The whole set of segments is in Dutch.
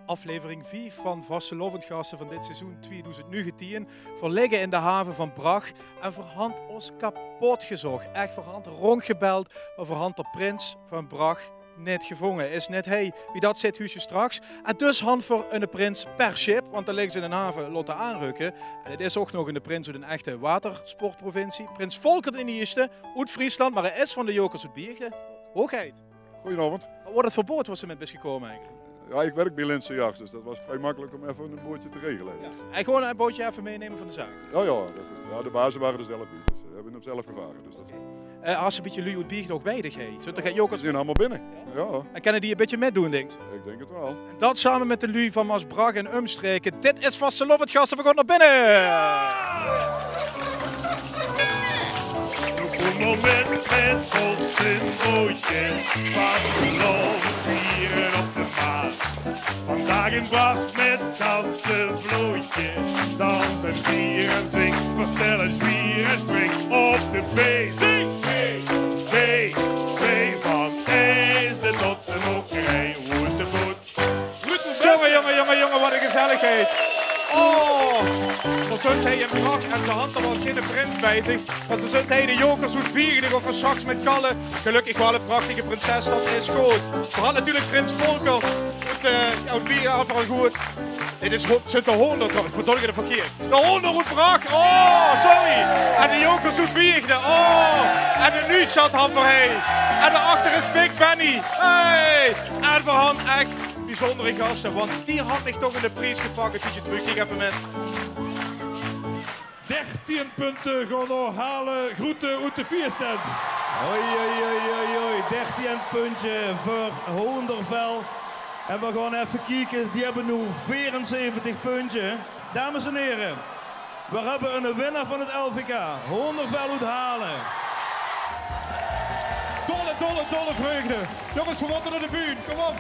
aflevering 4 van Vastelovendgasten van dit seizoen 2019. Verliggen in de haven van Brach en voorhand ons kapot gezocht. Echt voorhand rondgebeld, maar voorhand de prins van Brach niet gevangen. Is net hij wie dat zit huisje straks. En dus hand voor een prins per schip, want dan liggen ze in een haven laten aanrukken. En het is ook nog een prins uit een echte watersportprovincie. Prins Volker in de eerste, uit Friesland, maar hij is van de Jokers uit Biergen. Hoogheid. Goedenavond. Wordt het verbod was ze met is gekomen eigenlijk? Ja, ik werk bij Linse Jachts, dus dat was vrij makkelijk om even een bootje te regelen. Ja. En gewoon een bootje even meenemen van de zaak? Ja, de bazen waren er zelf bij, dus we hebben hem zelf gevaren. Dus dat als ze een beetje lui uit Biergen nog bij dig heeft, zodat Jokers... Ze zijn allemaal binnen. Ja. En kunnen die een beetje metdoen, denk ik? Ik denk het wel. En dat samen met de lui van Maasbrach en Umstreken. Dit is Vastelovendgasten, we gaan naar binnen! Een moment met ons een bootje, vastgelopen vieren op de Maas. Vandaag in Brach met ganse vlootje, dansen, vieren, zing, vertellen, zwieren, spring op de B. Zing, B van Eesden tot de Mokerij, hoe is de boot? Jongen, wat een gezelligheid! Oh! Dan zult hij in Brach en zijn hand er wel geen prins bij zich. Want dan zult hij de Jokers uit Biergen of straks met Kallen. Gelukkig wel een prachtige prinses, dat is goed. Vooral natuurlijk prins Volker uit Biergen overal goed. Dit is zit de honderd, verdomme ik het verkeerd. De honderd uit Brach, oh, sorry. En de Jokers uit Biergen, oh. En de nu zat han voorheen. En daarachter is Big Benny, hey. En voor hand echt bijzondere gasten, want die had ik toch in de prijs gepakt. Dus je terug, kijk even met. 13 punten gaan nog halen, groeten uit de vierstand. Oei, 13 puntje voor Hoendervel. En we gaan even kijken, die hebben nu 74 punten. Dames en heren, we hebben een winnaar van het LVK. Hoendervel uit Halen. Dolle vreugde. Jongens, we moeten naar de buurt, kom op.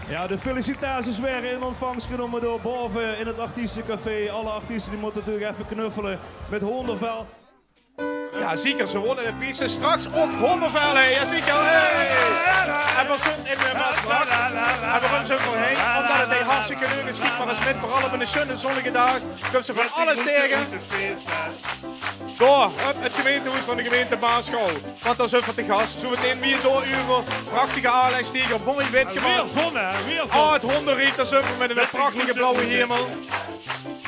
Ja, de felicitaties werden in ontvangst genomen door boven in het artiestencafé. Alle artiesten die moeten natuurlijk even knuffelen met Hoendervel. Ja, zeker, ze wonnen de prijzen straks op Hondervel, hè. Ja, zeker, hey. En we zijn in de Maasbrach. En we gaan zo voorheen, omdat het een hartstikke leuk is, maar het is met vooral op een schöne zonnige dag. Kunnen ze van alles tegen. Door, het gemeentehuis van de gemeente Maasgouw. Want daar zijn we te gast. Zo meteen weer door uw prachtige aanlegstiger, mooi wit gemaakt. Weer zon, hè? Weer zon. Oh, het hondenriet, daar zijn we met een prachtige blauwe hemel.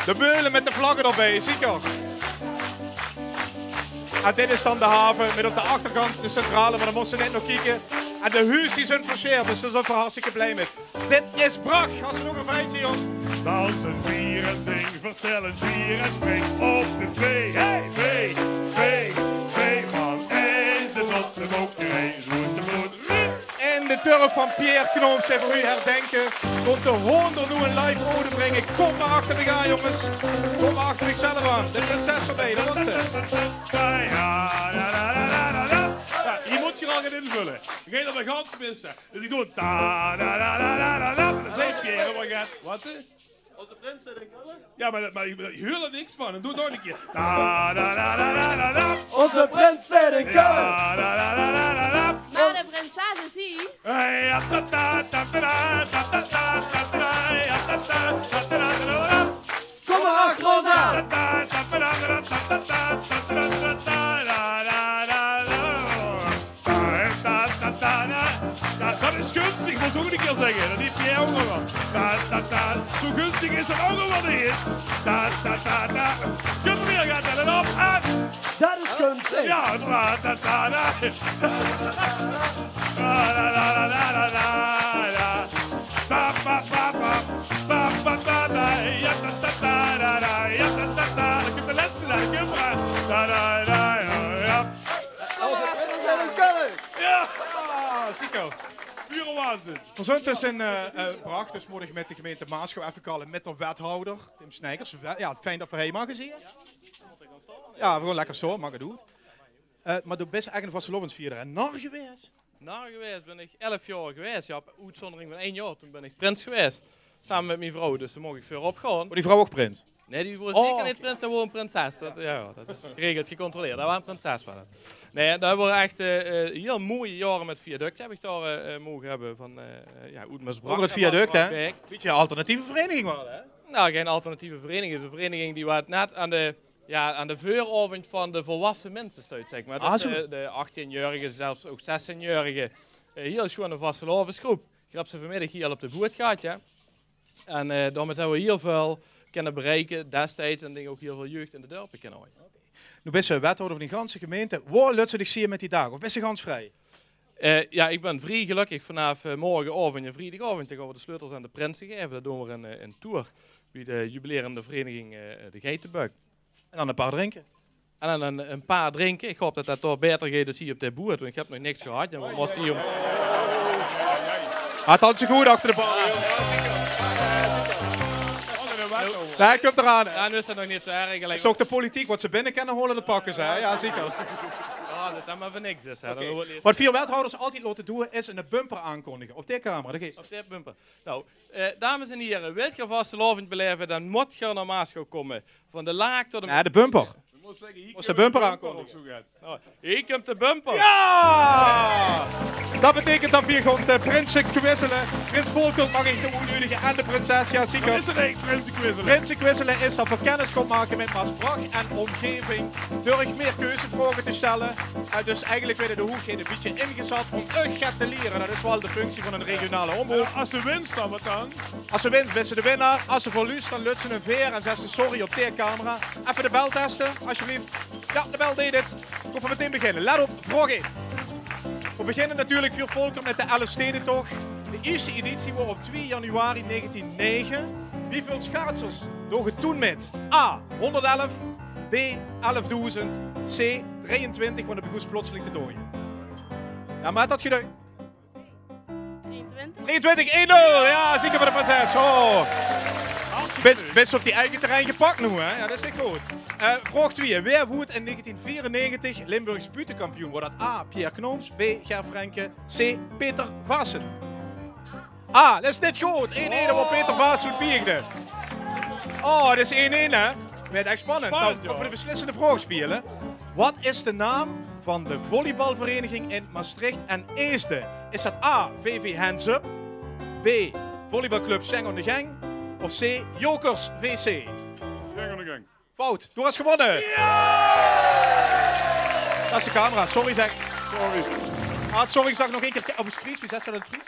De beulen met de vlaggen erbij, zeker. En dit is dan de haven, met op de achterkant de centrale, maar dan moesten we net nog kijken. En de huis die zijn versierd, dus daar zijn we hartstikke blij mee. Dit is Brach, als ze nog een feitje, jong. Dansen, vieren, zing, vertellen, zwieren, spring op de V. Hey, V van Eesden tot de Mokerij, zo is de boot. En de turf van Pierre Knoops, en voor u herdenken, komt de honder nu een live ode brengen. Kom maar achter me gaan, jongens. Kom maar achter zichzelf aan. De prinses erbij, dat wordt ze. Ja, hier moet je al gaan invullen. Ik ga dat mijn gans missen. Dus ik doe het. Dat is één keer, maar gaat. Wat? Onze prins zit in Kallen. Ja, maar je hoort er niks van. En doe het nog een keer. Onze prins zit in Kallen. Maar de prinses is hier. Kom maar achter ons aan. Dat is gunstig, ik moet ook een keer zeggen. Dat heeft jij ook nog wel. Zo gunstig is het ook nog wat is. Schud weer gaat er dan op en... Dat is gunstig. Ja, ik heb de lessen naar de Onze prins zit in Kallen. Ja, Zico. pure waanzin. We zijn dus in Brach, dus morgen met de gemeente Maasgouw even kallen met de wethouder, Tim Snijkers. Ja, fijn dat we hem mogen zien. Ja, we gaan lekker zo, mag het doen. Maar de best eigenlijk een vastelovensvierder en nar geweest. Nou, geweest ben ik 11 jaar geweest. Ja, op uitzondering van 1 jaar. Toen ben ik prins geweest. Samen met mijn vrouw, dus daar mocht ik veel opgaan. Maar die vrouw ook prins? Nee, die was zeker niet prins, dat was een prinses. Dat is geregeld, gecontroleerd. Dat was een prinses van het. Nee, dat waren echt heel mooie jaren met viaduct. Heb ik daar mogen hebben van Oudmersbrak. Over het viaduct, hè? Beetje een alternatieve vereniging wel, hè? Nou, geen alternatieve vereniging. Het is een vereniging die was net aan de vooravond van de volwassen mensen stuit, zeg maar. Dus de 18-jarigen, zelfs ook 16-jarigen, heel schoon een vastelavondsgroep. Ik heb ze vanmiddag hier al op de boot gehad, ja. En daarmee hebben we heel veel kunnen bereiken destijds en ook heel veel jeugd in de dorpen kunnen houden. Nu ben je wethouder van die ganse gemeente. Waar laat ze zich zien met die dagen? Of ben je gans vrij? Ja, ik ben vrij gelukkig vanaf morgenavond en vrijdagavond. Dan gaan we de sleutels aan de prinsen geven. Dat doen we een tour bij de jubilerende vereniging de Geitenbuik. En dan een paar drinken. En dan een paar drinken. Ik hoop dat dat toch beter gaat dan hier op de boot. Want ik heb nog niks gehad. Ja, we moesten hier Het had ze goed achter de bal. Nee, ik heb eraan. Ja, nu is dat nog niet zo erg. Is ook de politiek, wat ze binnen kunnen holen, dat pakken ze. Hè? Ja, zeker. Ja, dat is maar voor niks. Dus, Wat veel wethouders altijd laten doen, is een bumper aankondigen. Op de camera, dat geeft. Op de bumper. Nou, dames en heren, wilt je vastelavond beleven, dan moet je naar Maasgouw komen. Van de laag tot de... Ja, de bumper. Als de bumper aankondigen. Nou, hier komt de bumper. Ja! Dat betekent dat we hier gewoon de prinsen kwizzelen. Prins Volker mag ik de onjudige en de prinses. Ja, zeker. Wat is het eigenlijk, prinsen kwizzelen? Prinsen kwizzelen is dat we kennis gaan maken met Maasbrach en omgeving. Durf meer keuzevragen te stellen. Dus eigenlijk werden de hoekheden een beetje ingezet om echt te leren. Dat is wel de functie van een regionale omroep. Als ze winst dan, wat dan? Als ze wint, wist ze de winnaar. Als ze verliest, dan lukt ze een veer en zegt ze sorry op de camera. Even de bel testen, alsjeblieft. Ja, de bel deed het. Kom we meteen beginnen. Let op, vraag 1. We beginnen natuurlijk voor Volker met de 11 stedentocht. De eerste editie was op 2 januari 1909. Wieveel schaatsers dogen toen met? A. 111, B. 11.000, C. 23, want het begon plotseling te dooien. Ja, maar dat geduid. 23, 1-0. Ja, zeker voor de prinses. Oh. Best op die eigen terrein gepakt nu, hè? Ja, dat is echt goed. Vraag 2. Wie wordt in 1994 Limburgs buitenkampioen? Wordt dat A. Pierre Knooms, B. Ger Frenke, C. Peter Vaassen? A. Dat is net goed. 1-1 op Peter Vaassen vierde. Oh, dat is 1-1, hè? Werd echt spannend. Nou, voor de beslissende vraag spelen. Wat is de naam van de volleybalvereniging in Maastricht en Eesde? Is dat A. VV Hands Up, B. Volleybalclub Schenk on de Gang of C. Jokers VC? Schenk on de Gang. Fout, du hast gewonnen! Ja! Dat is de camera, sorry zeg. Sorry. Sorry, ik zag nog één keer. Oh, is het Fries? Wie zegt dat in het Fries?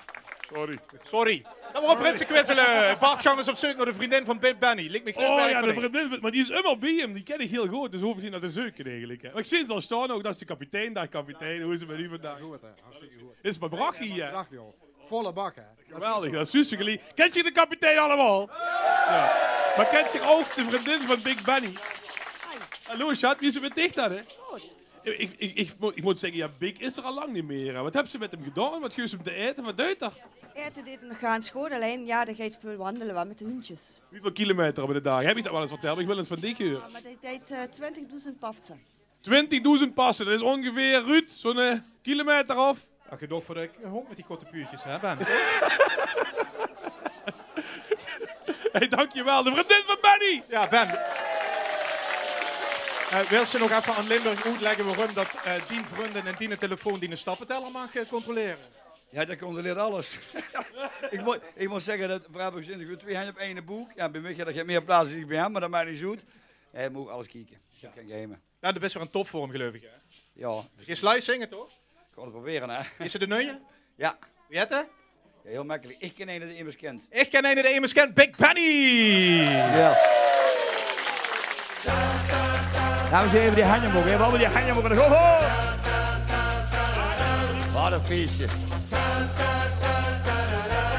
Sorry. Sorry. Dan maar op Prinsen kwizzelen. Bart Gang is op zoek naar de vriendin van Benny. Lijkt me Oh ja, de vriendin, maar die is immer bij hem. Die ken ik heel goed, dus hoef ik niet naar de zoeken eigenlijk. Hè. Maar ik zie ze al staan ook, dat is de kapitein. Dag kapitein, hoe is het met u vandaag? Goed, hè. Hartstikke goed. Is mijn brachie, hè? Brachie al. Volle bak, hè. Geweldig, dat is Suze. Kent je de kapitein allemaal? Ja. Maar kent je ook de vriendin van Big Benny? Hallo schat, wie is het met dicht dan, hè? Goed. Ik moet zeggen, ja, Big is er al lang niet meer. Hè. Wat hebben ze met hem gedaan? Wat geeft ze hem te eten? Wat duidt er? Eten dit nog gaan schoon, alleen ja, dan ga je veel wandelen wat met de hondjes. Hoeveel kilometer op de dag? Heb je dat wel eens verteld? Ik wil eens van dik horen. Ja, maar dat deed 20.000 passen. 20.000 passen, dat is ongeveer, Ruud, zo'n kilometer of? Ach, je toch voor de hond met die korte puurtjes, hè Ben? Hey, dankjewel, de vriendin van Benny! Ja, Ben. Wil ze nog even aan Limburg uitleggen waarom dat die vrienden en die telefoon die een stappenteller mag controleren? Ja, dat controleert alles. ik moet zeggen dat vrijdag 2 handen op één boek. Ja, bij mij dat je meer plaats dan ik bij hem, maar dat maakt niet zo goed. Hij moet alles kijken. Ja. Kan gamen. Ja, dat is best wel een topvorm, geloof ik. Hè? Ja. Je sluis zingen, toch? Ik kan het proberen, hè. Is het de nieuwe? Ja. Wie het, hè? Ja, heel makkelijk. Ik ken een die immers kent. Ik ken een die immers kent. Big Benny! Ja. Dames en heren, die handen mogen. We hebben die handen mogen. Go, go! Wat een feestje. Ja,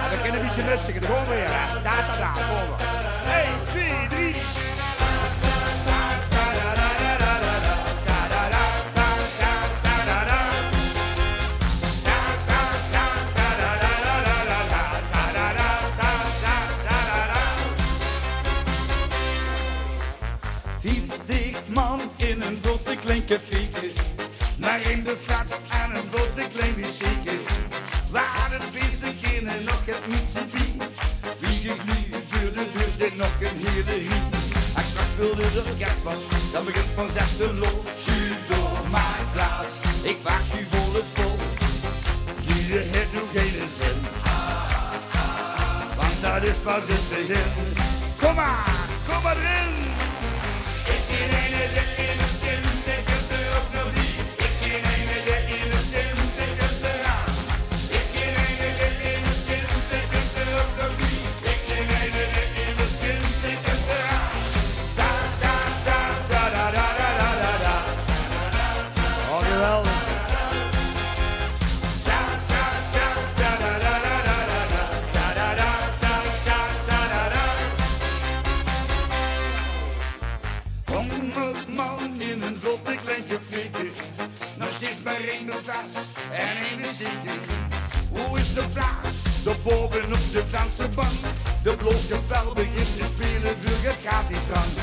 we kunnen een beetje nutzigen. Dan gaan we weer. Daar. Komen we. 1, 2, 3. Man in een vlotte klein caféke, maar in de vat aan een vlotte klein wc'ke. Waar het feesten kinderen nog het Mitsubishi, wie ik nu voor de deur zit nog een hele hiet. kerst was, dan begint pas echt de lol. Judo maakt plaats, ik waag u vol het vol. Jullie heeft nog geen zin, want dat is pas het begin. Kom maar erin! Ik ken een de in de skin, ik heb er ook nog niet. Ik ken een de in de skin, ik heb er aan. Ik ken een de in de skin, ik heb er ook nog niet. Ik ken een de in de skin, ik heb er aan. Da da da da da da da da da. Oh, geweldig. Da da da da da da da da da. Da da da da da da da da. 100 man in een vlotte kleintje flikken. Nog steeds maar één vast en één zieken. Hoe is de plaats? Daarboven op de Franse bank. De blooskapel begint te spelen, vlug het gaat niet strand.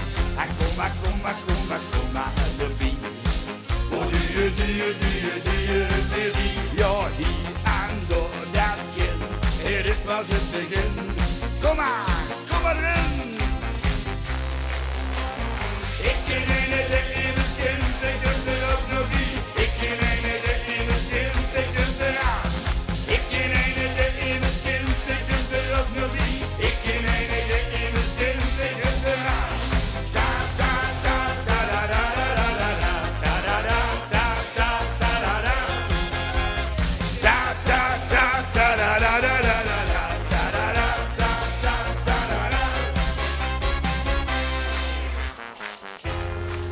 Kom maar, de bier. Oh, die. Ja, hier en door dat kind. Het is pas het begin. Kom maar erin. Ik ken een de in de skin, ik heb er ook nog niet. Ik ken een de in de skin, ik heb er aan. Ik ken een de in de skin, ik heb er ook nog niet. Ik ken een de in de skin, ik heb er aan. Da da da da da da da da da da da da da da da da da. Da da da da da da da da da da da da da da da da.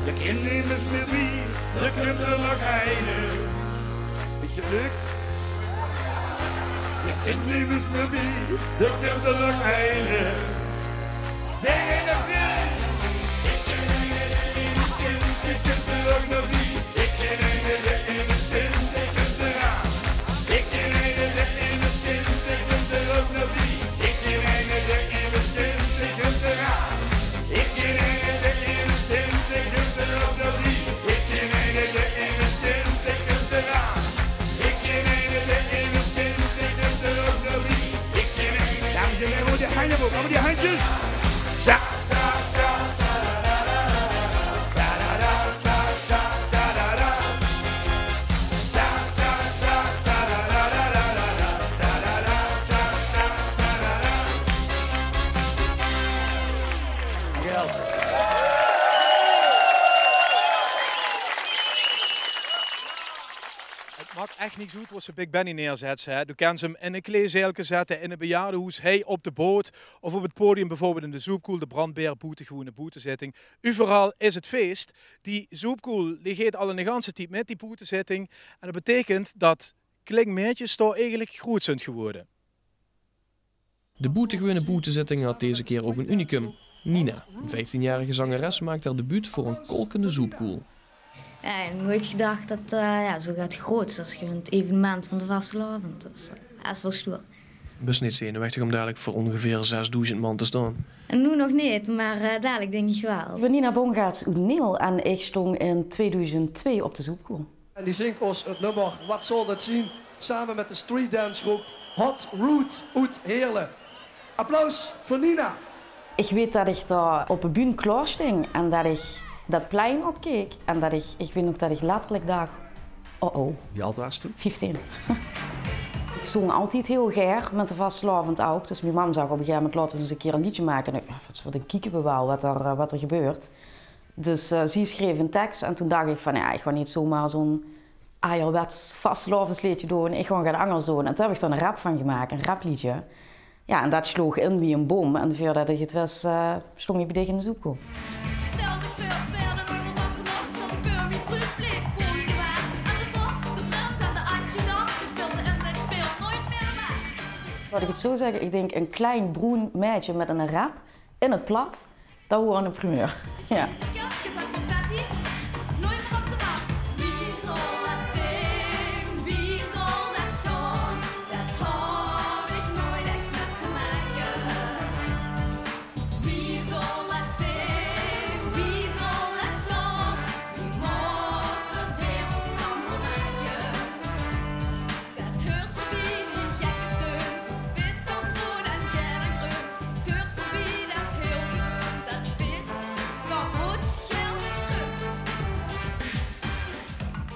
Je kent nimmers meer wie, je kunt er nog heinen. Beetje leuk? Je kent nimmers meer wie, je kunt er nog heinen. Tegen de vriend! Ik ken een in de skin, ik kunt er ook nog wie. Ik ken een in de skin, ik kunt er aan. Ik ken een in de skin, ik kunt er ook nog wie. Ik ken een in de skin, ik kunt er aan. Ik ken een in de skin, ik kunt er ook nog wie. Ik ken een in de skin, ik kunt er aan. Ik ken een in de skin, ik kunt er ook nog wie. Ik ken een. Dames en heren, moet je handen op, allemaal die handjes. Za, za, za, za, da, da, da, za, da, da, za, za, za, da, da. Za, za, za, za, da, da, da, da, da, za, da, da, za, za, za, da, da. Geld. Het maakt echt niet goed wat ze Big Benny neerzet. Hè. Du kan ze hem in een kleedzeilke zetten, in een bejaardenhoes, hij op de boot of op het podium bijvoorbeeld in de Zoepkoel, de brandbeerboete, gewone boetezitting. Overal is het feest. Die Zoepkoel die gaat al een ganse tijd met die boetezitting. En dat betekent dat Klinkmeertjes daar eigenlijk groot zijn geworden. De boetegewone boetezitting had deze keer ook een unicum. Nina, een 15-jarige zangeres, maakt haar debuut voor een kolkende Zoepkoel. Ja, ik heb nooit gedacht dat zo gaat groot. Dat is gewoon het evenement van de vastelavond. Dus dat is wel stoer. Best niet zenuwachtig om dadelijk voor ongeveer 6000 man te staan. En nu nog niet, maar dadelijk denk ik wel. Ik ben Nina Bongaerts uit Neel en ik stond in 2002 op de Zoepkoel. En die zingt ons het nummer Wat zal dat zien? Samen met de streetdance groep Hot Root uit Heerlen. Applaus voor Nina. Ik weet dat ik daar op de bühne klaar stond en dat ik dat plein opkeek. En dat ik weet nog dat ik letterlijk dacht, oh. Wie oud was toen? 15. Ik zong altijd heel graag met de vastelavond ook. Dus mijn mam zag op een gegeven moment, laten we eens een keer een liedje maken. En wat een kieken we wel wat er gebeurt. Dus zij schreef een tekst en toen dacht ik van ja, ik ga niet zomaar zo'n ayahuasca vastelavondsliedje doen. Ik ga het anders doen. En toen heb ik er een rap van gemaakt, een rapliedje. Ja, en dat sloeg in wie een bom. En voordat ik het was, stond ik bij dicht in de Zoepkoel. Laat ik het zo zeggen, ik denk een klein bruin meisje met een rap in het plat, dat hoort een primeur. Ja.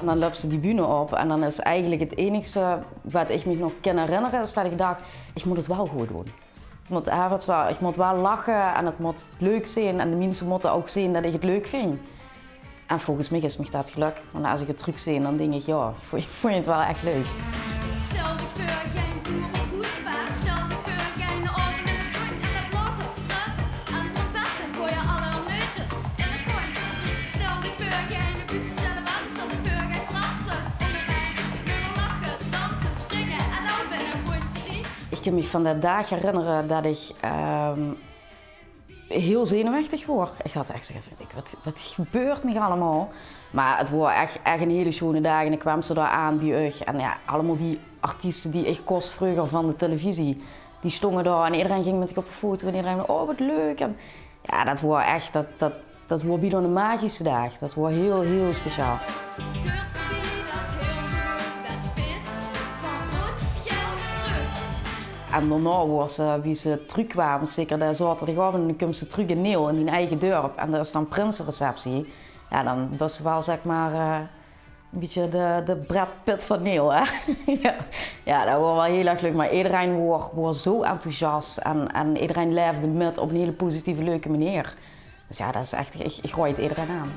En dan loopt ze die bühne op en dan is eigenlijk het enigste wat ik me nog kan herinneren is dat ik dacht, ik moet het wel goed doen. Ik moet wel lachen en het moet leuk zijn en de mensen moeten ook zien dat ik het leuk vind. En volgens mij is me dat geluk. Want als ik het terug zie, dan denk ik, ja, ik vond het wel echt leuk. Stel je voor, geen boerenvoetspaar. Stel je voor, geen oven in het groen en het blazerstje. En trompetten gooien alle neutjes in het groen. Stel je voor, geen buurtverschillen water. Stel je voor, geen fratsen onder wijn. Nummer lachen, dansen, springen en lopen in een rondje. Ik kan me van de dag herinneren dat ik heel zenuwachtig word. Ik had echt zeggen, wat gebeurt er allemaal? Maar het was echt een hele schone dag en ik kwam ze daar aan bij euch. En ja, allemaal die artiesten die ik kost vroeger van de televisie, die stonden daar en iedereen ging met ik op een foto en iedereen oh wat leuk. En ja, dat was echt, dat was bijna een magische dag. Dat was heel speciaal. En daarna was wie ze terugkwamen, zeker de zaterdagavond, en dan komt ze terug in Neel in die eigen dorp. En er is dan prinsenreceptie. Ja, dan was ze wel zeg maar een beetje de Brad Pitt van Neel, hè. Ja, dat was wel heel erg leuk. Maar iedereen was zo enthousiast en iedereen leefde met op een hele positieve, leuke manier. Dus ja, dat is echt, ik gooi het iedereen aan.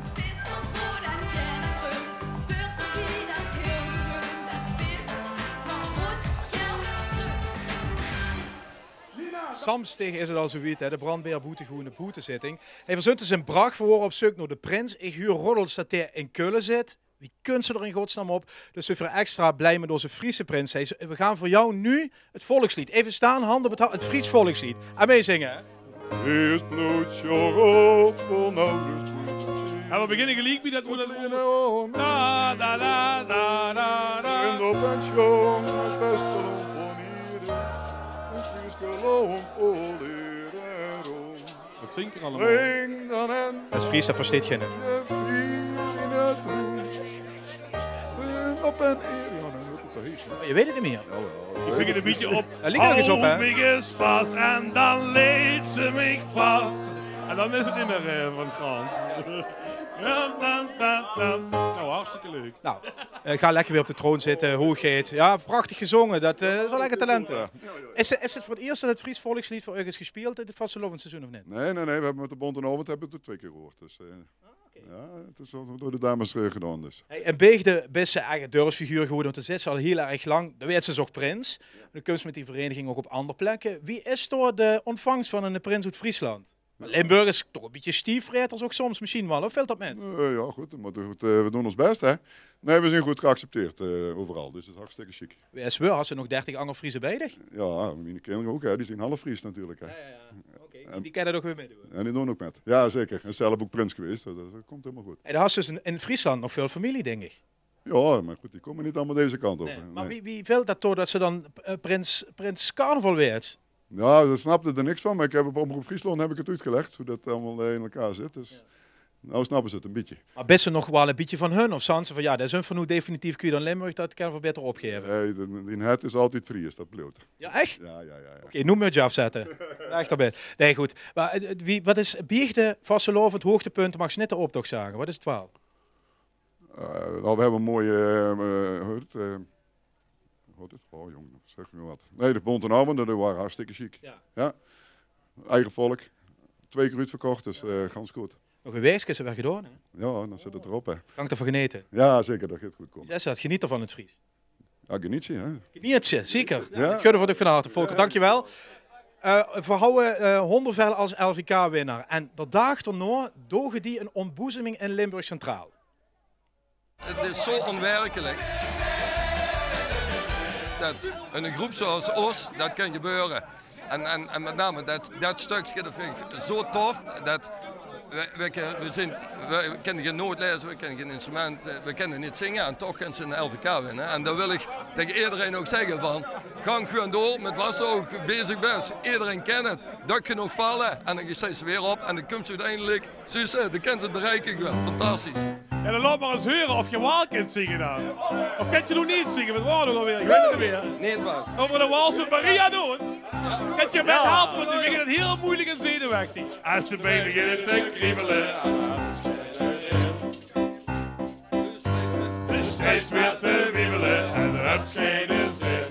Samstig is het al zoiets, de brandbeer boetegroene boetezitting. Hij verzint dus een brag voor op zoek naar de prins. Ik huur roddels dat hij in Keulen zit. Wie kunt ze er in godsnaam op? Dus we zijn extra blij met onze Friese prinses. We gaan voor jou nu het volkslied. Even staan, handen op het Fries volkslied. En meezingen. Eerst bloed je op voor nou. En we beginnen gelijk met dat moet het da da da da da da. En op een jong het beste van hier. Wat zingt er allemaal? Dat is Fries, dat versteet je niet. Je weet het niet meer. Ik ving het een beetje op. Daar ligt nog eens op, hè? Houd mij eens vast en dan leed ze mij vast. En dan is het niet meer van Frans. Nou, hartstikke leuk. Nou, ga lekker weer op de troon zitten, hoogheid. Ja, prachtig gezongen, dat is wel lekker talent. Is het voor het eerst dat het Fries volkslied voor u is gespeeld in het vastelovenseizoen of niet? Nee, we hebben met de Bond en Overt hebben we het 2 keer gehoord. Dus, ja, het is door de dames gedaan. Dus. Hey, en Beegde is ze echt een durfsfiguur geworden, want ze zit ze al heel erg lang. Dan weet ze ook prins. Dan komt ze met die vereniging ook op andere plekken. Wie is door de ontvangst van een prins uit Friesland? Limburg is toch een beetje stiefreters ook soms misschien wel, of valt dat met? Ja, goed, maar we doen ons best, hè. Nee, we zijn goed geaccepteerd overal, dus het is hartstikke chic. Wees wel, als ze nog 30 andere Friese bij zich? Ja, mijn kinderen ook, hè. Die zijn half Fries natuurlijk. Hè. Ja. Okay. Die kan er ook weer mee doen. En die doen ook met. Ja, zeker. En zelf ook prins geweest, dus dat komt helemaal goed. En dan had dus in Friesland nog veel familie, denk ik. Ja, maar goed, die komen niet allemaal deze kant op. Nee. Maar wie wil dat toch dat ze dan prins carnaval weet? Ja, daar snapte er niks van, maar ik heb op Omroep Friesland heb ik het uitgelegd, hoe dat allemaal in elkaar zit. Dus nou snappen ze het een beetje. Maar best ze nog wel een beetje van hun, of zijn ze van ja, dat is hun van nu definitief kun je dan Limburg, dat kan we beter opgeven? Nee, die het is altijd Fries, dat bloot. Ja, echt? Ja. Oké, noem me het je afzetten. Echt erbij. Nee, goed. Maar wat is Beegde, vastelovend, hoogtepunten, mag je net de optocht zagen? Wat is het wel? Nou, we hebben een mooie... oh jongen, zeg me wat. Nee, de Bond en Overt, dat waren hartstikke chic. Ja. Eigen volk. 2 keer uitverkocht, dus ganz goed. Nog een weekje is er weer gedaan, hè? Ja, dan zit het erop, hè. Kan ik ervan genieten? Ja, zeker, dat gaat goed komen. Zes dat geniet ervan in het Fries. Ja, geniet je, hè. Geniet je, zeker. Ja. Ik gun er van harte, Volker. Dankjewel. We houden Hondervel als LVK-winnaar. En de dag erna dogen die een ontboezeming in Limburg Centraal. Het is zo onwerkelijk dat een groep zoals ons, dat kan gebeuren. En met name dat stukje, dat vind ik zo tof. Dat we kennen geen noot lezen, we kennen geen instrument, we kennen niet zingen en toch kunnen ze een LVK winnen. En dan wil ik tegen iedereen ook zeggen van, ga gewoon door met wat ze ook bezig bent. Iedereen kent het, dat je nog vallen en dan ga je weer op en dan komt ze uiteindelijk, zus, dan kan ze het bereiken gewoon, fantastisch. En dan laat maar eens horen of je wel kunt zingen dan. Of kan je nog niet zingen, met waar nog alweer, ik weet het niet meer. Nee, het was. Over de wals met Maria doen. Kan je met helpen, want we vinden het heel moeilijk en zenuwachtig. Als we bij beginnen te kriebelen. hij is weer te wiebelen en er heb geen zin.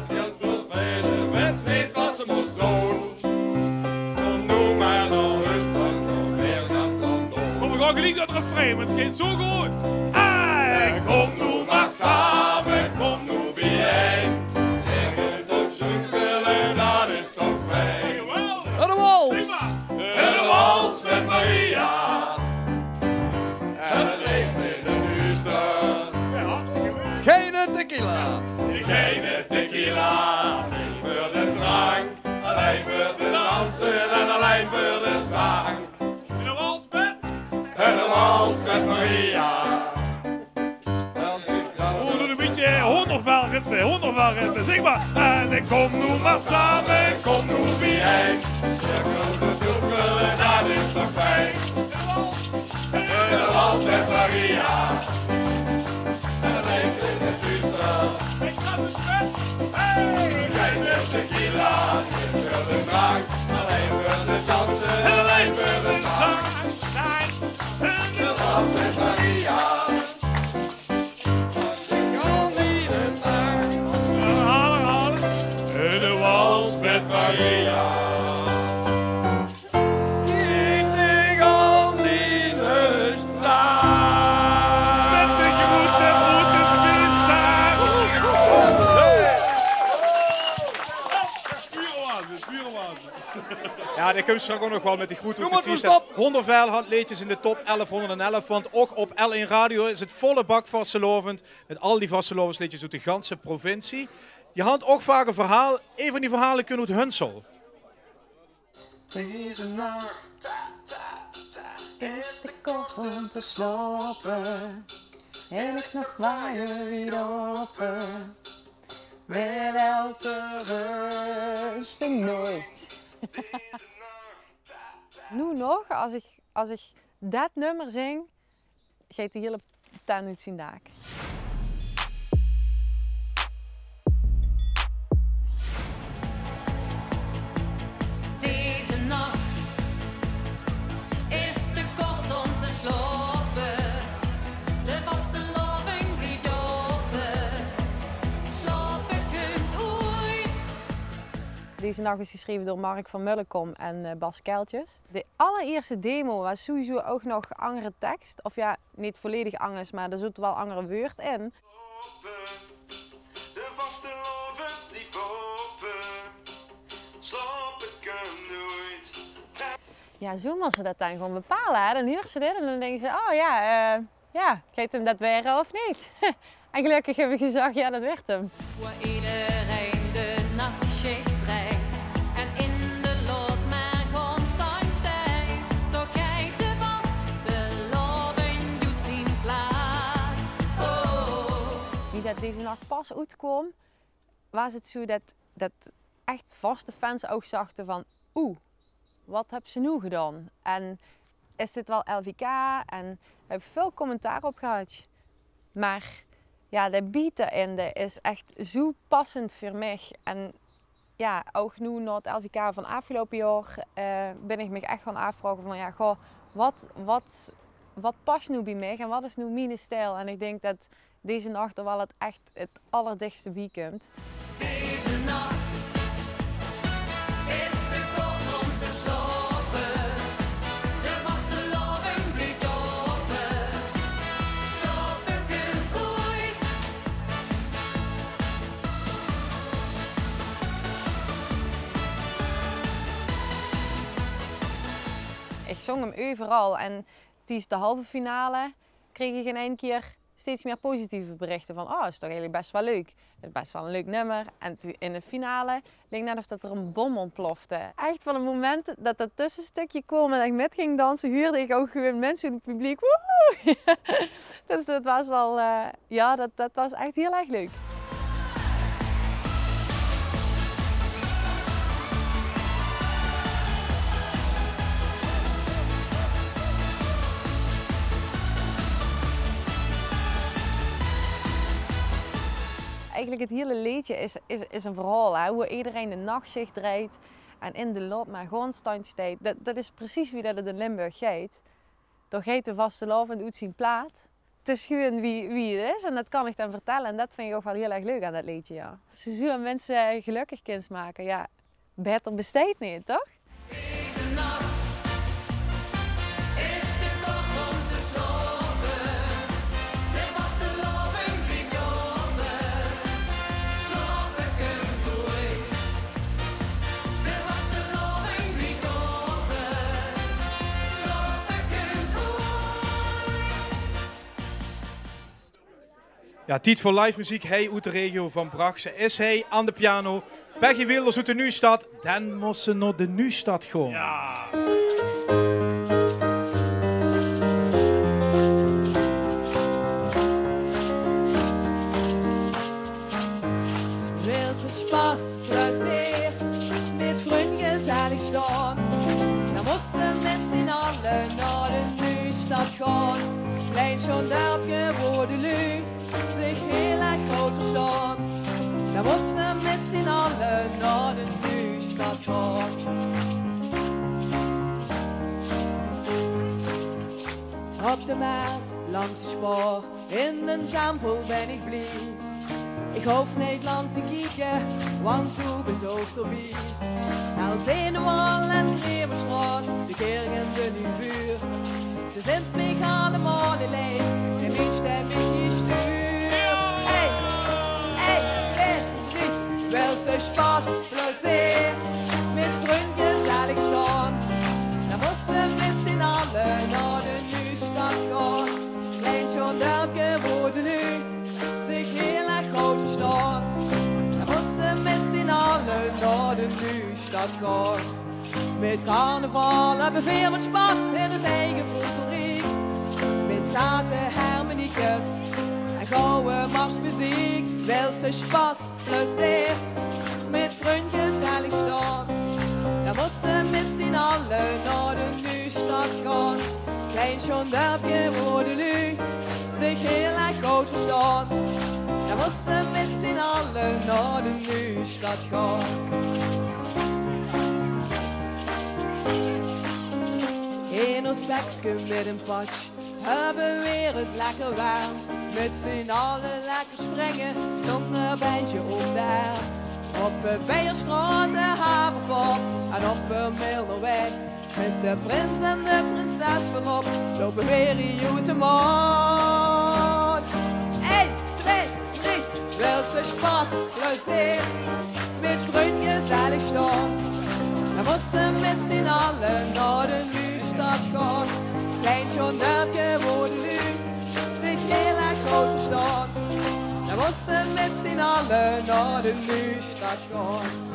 Heel tevreden, wist niet wat ze moest doen. Kom nu maar naar huis, dan kom weer dat dan doen. Kom, we gaan gelijk naar het refrein, want het gaat zo goed. En kom nu maar samen, kom nu bijeen. Tegen de zoekvullen, dat is toch fijn. En de wals! En de wals met Maria. En het leeft in de duister. Geen tequila! Geen tequila, niet voor de drank. Alleen voor de dansen en alleen voor de zang. En de wals met? En de wals met Maria. Oh, doe een beetje hondervelritme, zeg maar. En ik kom nu maar samen, Kom nu bijeen. Cirkel de doekelen, dat is toch fijn. En de wals met Maria. En het leeft in de duister. Ik ga de spet. Hey! Geen tequila, niet voor de drank. Alleen voor de dansen en alleen voor de zang. De wals met Maria. En de wals Met Maria. Richting om die lust met de groeten Ja, dat komt straks ook nog wel met die groeten op de freestyle. Hondervel had leedjes in de top 1111, want ook op L1 Radio is het volle bak vastelovend. Met al die vastelovensliedjes uit de ganse provincie. Je had ook vaak een verhaal, een van die verhalen kunnen uit Hunsel. Deze nacht is te kort om te slapen. En ik nog waaien weer open. Weer wel te rustig nooit. Nu nog, als ik dat nummer zing, gaat de hele tuin uit zijn dak. Deze nacht is te kort om te slapen. De vasteloving blijft open. Slapen kunt ooit. Deze nacht is geschreven door Mark van Mullenkom en Bas Keltjes. De allereerste demo was sowieso ook nog andere tekst. Of ja, niet volledig anders, maar er zit wel andere woord in. De vasteloven die open. Slapen kunt nooit. Ja, zo moeten ze dat dan gewoon bepalen. Hè? Dan huren ze dit en dan denken ze, oh ja, gaat hem dat weer of niet? En gelukkig hebben we gezegd, ja, dat werd hem. Waar iedereen de nachtschicht draait. En in de lood maar constant stijgt. Toch geit de vasteloving doet zijn plaats. Oh. Wie dat deze nacht pas uitkwam, was het zo dat echt vaste fans ook zachten van, wat hebben ze nu gedaan? En is dit wel LVK? En we hebben veel commentaar op gehad. Maar ja, de beat erin is echt zo passend voor mij. En ja, ook nu na het LVK van afgelopen jaar ben ik me echt gaan afvragen van ja, goh, wat past nu bij mij en wat is nu mijn stijl? En ik denk dat deze nacht er wel het allerdichtste bij komt. Deze nacht is te kort om te slapen. De vasteloving blijft open. Slapen kunt ooit. Ik zong hem overal en tijdens de halve finale kreeg ik in één keer steeds meer positieve berichten van oh, is toch eigenlijk best wel leuk. Het is best wel een leuk nummer. En in de finale leek net of dat er een bom ontplofte. Echt van het moment dat tussenstukje kwam en ik met ging dansen, huurde ik ook gewoon mensen in het publiek. Woehoe! Dus dat was wel, dat was echt heel erg leuk. Eigenlijk het hele liedje is een verhaal, hè? Hoe iedereen de nachtschicht draait en in de loop maar gewoon stand staat. Dat is precies wie dat het in Limburg gaat. Toch gaat de vastelovend uit zijn plaat. Het is gewoon wie het is en dat kan ik dan vertellen. En dat vind ik ook wel heel erg leuk aan dat liedje, ja. Ze zullen mensen gelukkig kunnen maken, ja. Beter besteed niet, toch? Deze nacht is de dag om te slapen. De vasteloving vliegt over. Slaap ik hem nooit. De vasteloving vliegt over. Slaap ik hem nooit. Ja, tijd voor live muziek. Hij uit de regio van Brachtse. Is hij aan de piano. Peggy Wilders uit de Nieuwstad. Dan moest ze naar de Nieuwstad gaan. Ja. Wil veel Spaß, plezier, mit Freunden gezellig staan. Dan moest ze met z'n allen naar de Nieuwstad gaan. Klein schon daar geworden lui, zich heel erg groot verstaan. Dan moest ze met z'n allen naar de Nieuwstad gaan. Op de markt, langs de spoor, in de tempel ben ik blij. Ik hoop Nederland te kijken, want toen bezocht erbij. Er zijn de wal en de Grevenstraat, de kerken de Nieuwbuur. Ze zijn mij allemaal alleen, en mijn stem ik gestuurd. Hey, hey, hey, niet, wel zo Spaß, plezier, met vrienden gezellig staan. Dan moesten met z'n allen naar de Nieuwstad gaan. Klein schon daar geworden nu, zich heel erg groot verstaan. Dan moesten met z'n allen naar de Nieuwstad gaan. Met carnaval hebben we veel wat Spaß in het eigen voeterie. Met zaten harmoniekes en gouden marsmuziek. Wel ze Spaß, plezier, met vrienden gezellig staan. Dan moesten met z'n allen naar de Nieuwstad gaan. Klein schon daar geworden nu, zich heel erg groot verstaan. Dan moesten met z'n allen naar de Nieuwstad gaan. In ons bekje met een patch hebben weer het lekker warm. Met z'n allen lekker springen, zonder bijtje om daar. Op de Beierstraat, de Havenpop en op de Milnerweg. Met de prins en de prinses voorop, lopen weer hier de maat. 1, 2, 3, wel ze Spaß, plezier, met vrienden gezellig staan. Dan moesten met z'n allen naar de Nieuwstad gaan. Klein schon daar geworden nu, zich heel erg groot verstaan. Dan moesten met z'n allen naar de Nieuwstad gaan.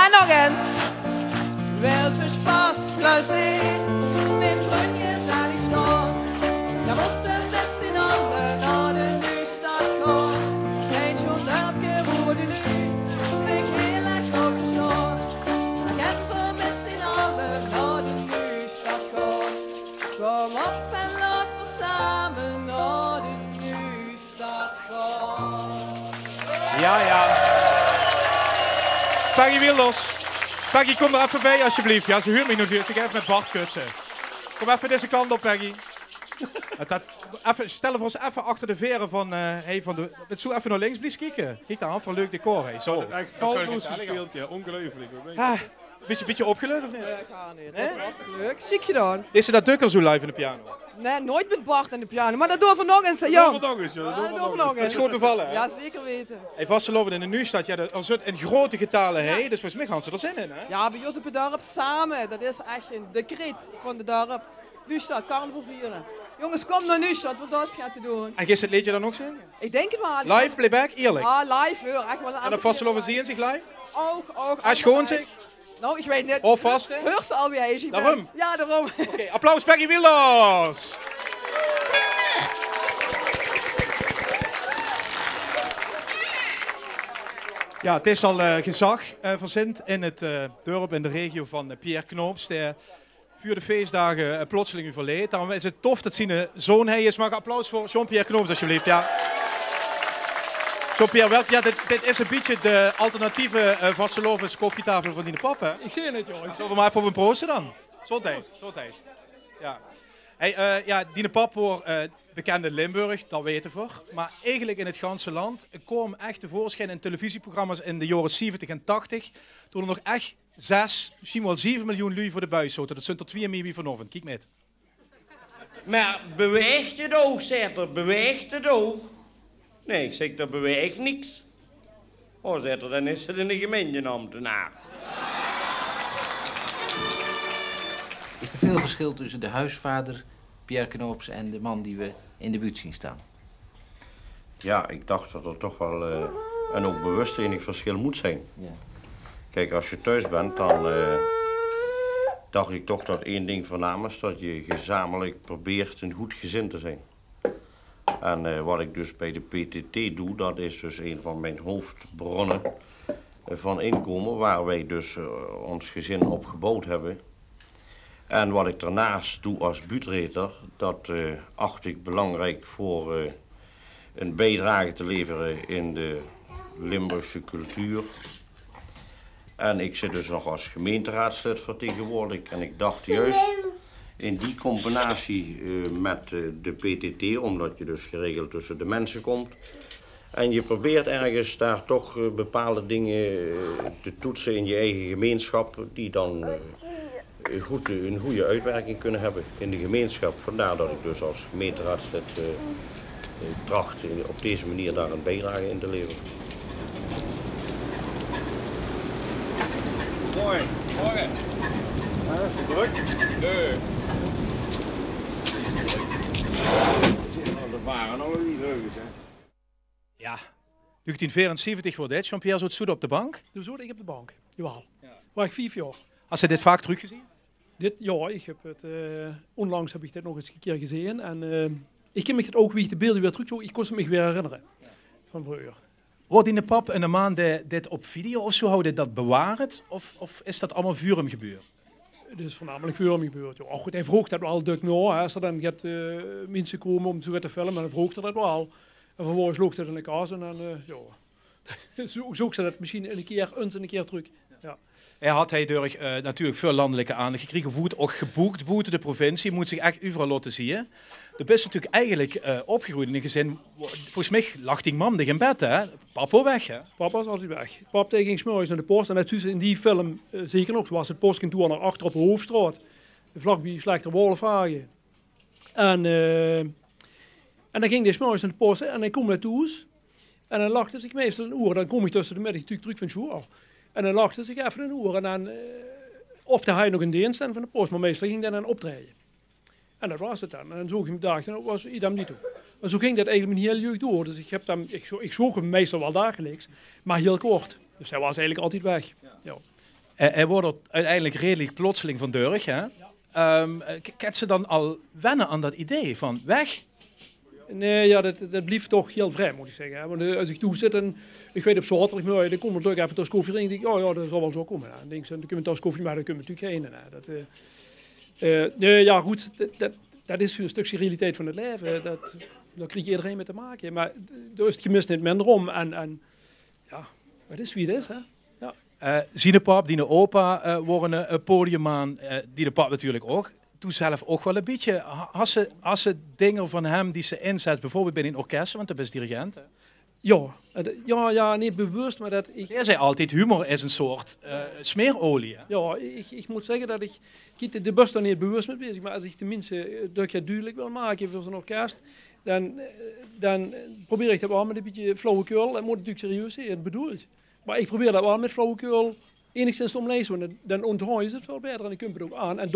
En nog eens. Wel ze Spaß, plezier, met vrienden gezellig staan. Dan moesten met z'n allen naar de Nieuwstad gaan. Klein schon daar geworden nu, zich heel erg groot verstaan. Dan gaan we met z'n allen naar de Nieuwstad gaan. Kom op en laat we samen naar de Nieuwstad gaan. Ja, ja. Peggy Wilders. Peggy, kom er even bij alsjeblieft. Ja, ze huurt me natuurlijk. Ik ga even met Bart kussen. Kom even deze kant op, Peggy. Stel voor ons even achter de veren van... Zo even naar links, blijf kijken. Kijk daar, van leuk decor. Hey. Zo. Echt foutloos gespeeld, ja. Ongelooflijk. Beetje opgeleund of niet? Nee, ik ga niet. Dat is hartstikke leuk. Ziek gedaan. Is ze dat dukker zo live in de piano? Nee, nooit met Bart aan de piano. Maar dat doen we nog eens, jong. Dat doen we nog eens, ja. Dat doen we nog eens. Dat is goed bevallen, hè? Ja, zeker weten. Hey, vastelovend in de Nieuwstad, ja, er zit in grote getalen, hè? Dus volgens mij gaan ze er zin in, hè? Ja, bij ons op het dorp samen. Dat is echt een decreet van de dorp. Nieuwstad, carnaval vieren. Jongens, kom naar Nieuwstad, want daar is het gaat te doen. En gisteren het liedje dan ook zingen? Ik denk het wel. Live, playback, eerlijk? Ah, live, hoor. Echt wel een en dan vastelovend zien zich live? Ook. Als gewoon zich? Nou, ik weet niet. Of vast, hè? Hoort ze alweer eens. Daarom? Ja, daarom. Oké, applaus Peggy Wilders! Ja, het is al gezag verzint in het dorp in de regio van Pierre Knoops. Die voor de feestdagen plotseling overleed. Daarom is het tof dat zijn zoon hij is. Mag een applaus voor Jean-Pierre Knoops alsjeblieft. Ja. Jean-Pierre, ja, dit is een beetje de alternatieve Vastelovens koffietafel van die pap, hè? Ik zie het, joh. Zullen we maar even op een proosten dan? Zoltijd. Ja. Hey, ja, die pap wordt bekend in Limburg, dat weten we. Maar eigenlijk in het ganse land komen echt tevoorschijn in televisieprogramma's in de jaren 70 en 80. Toen er nog echt 6, misschien wel 7 miljoen lui voor de buis zaten. Dat zijn er 2 meer vanavond. Kijk met. Maar beweegt het ook, zegt er, beweegt het ook? Nee, ik zeg, dat beweegt niks. Oh, zegt er, dan is het in de gemeenteambtenaar. Is er veel verschil tussen de huisvader, Pierre Knoops, en de man die we in de buurt zien staan? Ja, ik dacht dat er toch wel een ook bewust enig verschil moet zijn. Ja. Kijk, als je thuis bent, dan dacht ik toch dat één ding voornaam is, dat je gezamenlijk probeert een goed gezin te zijn. En wat ik dus bij de PTT doe, dat is dus een van mijn hoofdbronnen van inkomen, waar wij dus ons gezin op gebouwd hebben. En wat ik daarnaast doe als buurtreter, dat acht ik belangrijk voor een bijdrage te leveren in de Limburgse cultuur. En ik zit dus nog als gemeenteraadslid vertegenwoordigd. En ik dacht juist in die combinatie met de PTT, omdat je dus geregeld tussen de mensen komt. En je probeert ergens daar toch bepaalde dingen te toetsen in je eigen gemeenschap, die dan een goede uitwerking kunnen hebben in de gemeenschap. Vandaar dat ik dus als gemeenteraadslid tracht op deze manier daar een bijdrage in te leveren. Morgen. Morgen. Ja, is het druk? Nee. Er waren nog niet heugels, hè. Ja, 1974 wordt dit. Jean-Pierre zat zoet op de bank. Dus ik op de bank, jawel. Waar ik 5 jaar. Had je dit vaak teruggezien? Ja, ik heb het, onlangs heb ik dit nog eens een keer gezien. En ik heb me het ook weer de beelden weer terug, zo, ik kon het me weer herinneren. Van vroeger. Wordt in de pap en de maan dit op video of zo houden dat bewaard? Of is dat allemaal vurum gebeurd? Het is voornamelijk vurum gebeurd. Ja, goed, hij vroeg dat wel druk nou. Als er dan gaat, mensen komen om zo te filmen, dan vroeg hij dat wel. En vervolgens loopt het in de kaas en dan, ja. Zo ze dat misschien een keer terug. Ja. Hij door natuurlijk veel landelijke aandacht gekregen, wordt ook geboekt buiten de provincie, moet zich echt overal laten zien. De best natuurlijk eigenlijk opgegroeid in een gezin, volgens mij lag die man in bed, hè? Papa weg, hè? Papa is altijd weg. Papa ging 's morgens naar de post en dat is in die film zeker nog, zoals het postkantoor naar achter op de Hoofdstraat, vlakbij Slechter Wolfhagen. En dan ging hij 's morgens naar de post en hij kwam naar huis en dan lag hij zich meestal een uur, dan kom ik tussen de middag natuurlijk terug van school. En dan lag hij zich even een uur en dan, of hij nog een dienst van de post, maar meestal ging hij dan optreden. En dat was het dan. En dan zoog ik hem dag en dat was idem niet toe. Maar zo ging dat eigenlijk mijn hele jeugd door. Dus ik zoog hem meestal wel dagelijks, maar heel kort. Dus hij was eigenlijk altijd weg. Ja. Hij wordt uiteindelijk redelijk plotseling van deurig, hè? Kan ze dan al wennen aan dat idee van weg? Nee, ja, dat blieft toch heel vrij, moet ik zeggen. Hè. Want als ik toe zit en ik weet op zaterdag, nou, dan kom ik toch even thuis koffie drinken. Dan denk ik, oh ja, dat zal wel zo komen. Hè. Dan denk ik, dan kunnen we thuis koffie maken, dan kunnen we natuurlijk heen. Nee, ja goed, dat is een stukje realiteit van het leven. Daar krijg iedereen mee te maken. Maar daar is het gemist niet minder om. En ja, het is wie het is, hè. Ja. Zijn pap, die opa worden een podiumman, die de pap natuurlijk ook. Toen zelf ook wel een beetje. Als ze dingen van hem die ze inzet, bijvoorbeeld bij een orkest, want hij is dirigent. Hè? Ja, niet bewust, maar dat ik... Hij zei altijd, humor is een soort smeerolie. Hè? Ja, ik moet zeggen dat ik de bus daar niet bewust mee bezig, maar als ik tenminste dat je duidelijk wil maken voor zo'n orkest, dan probeer ik dat wel met een beetje flauwekul. En moet natuurlijk serieus zijn, bedoeld. Maar ik probeer dat wel met flauwekul enigszins te omlezen, want dan onthoud je het veel beter en dan kun je het ook aan. En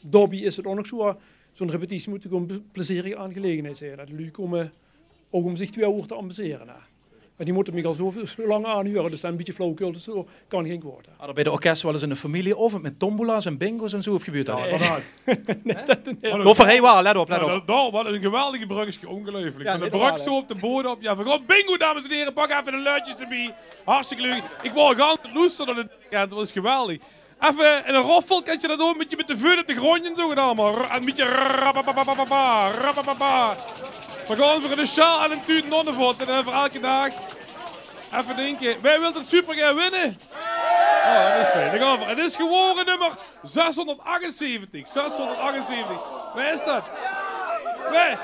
daarbij is het ook nog zo, zo'n repetitie moet ook een plezierige aangelegenheid zijn. Dat jullie komen ook om zich 2 uur te amuseren. Maar die moeten me al zo lang aanhuren, dus dat een beetje flauwekul, dus zo kan geen kwaad. Had er bij de orkest wel eens in de familie of met tombola's en bingo's en zo of gebeurt dat? Of hey, waar, let op, let op. Nou, wat een geweldige bruggetje, ongelooflijk. Ja, Van de dit brug waar, zo op de bodem op. Ja, van bingo, dames en heren, pak even de luidjes erbij. Hartstikke leuk. Ik word gewoon loester dan het weekend, dat was geweldig. Even in een roffel, kan je dat doen, met de vuur op de grond en zo gedaan, maar een beetje rapapapapapa, rapapapa. We gaan voor een sjaal en een tuut nonnenvot en voor elke dag. Even denken, wij willen het super gaan winnen. Oh, dat is fijn. Dan gaan we. Het is geworden nummer 678. 678. Waar is dat? Nee,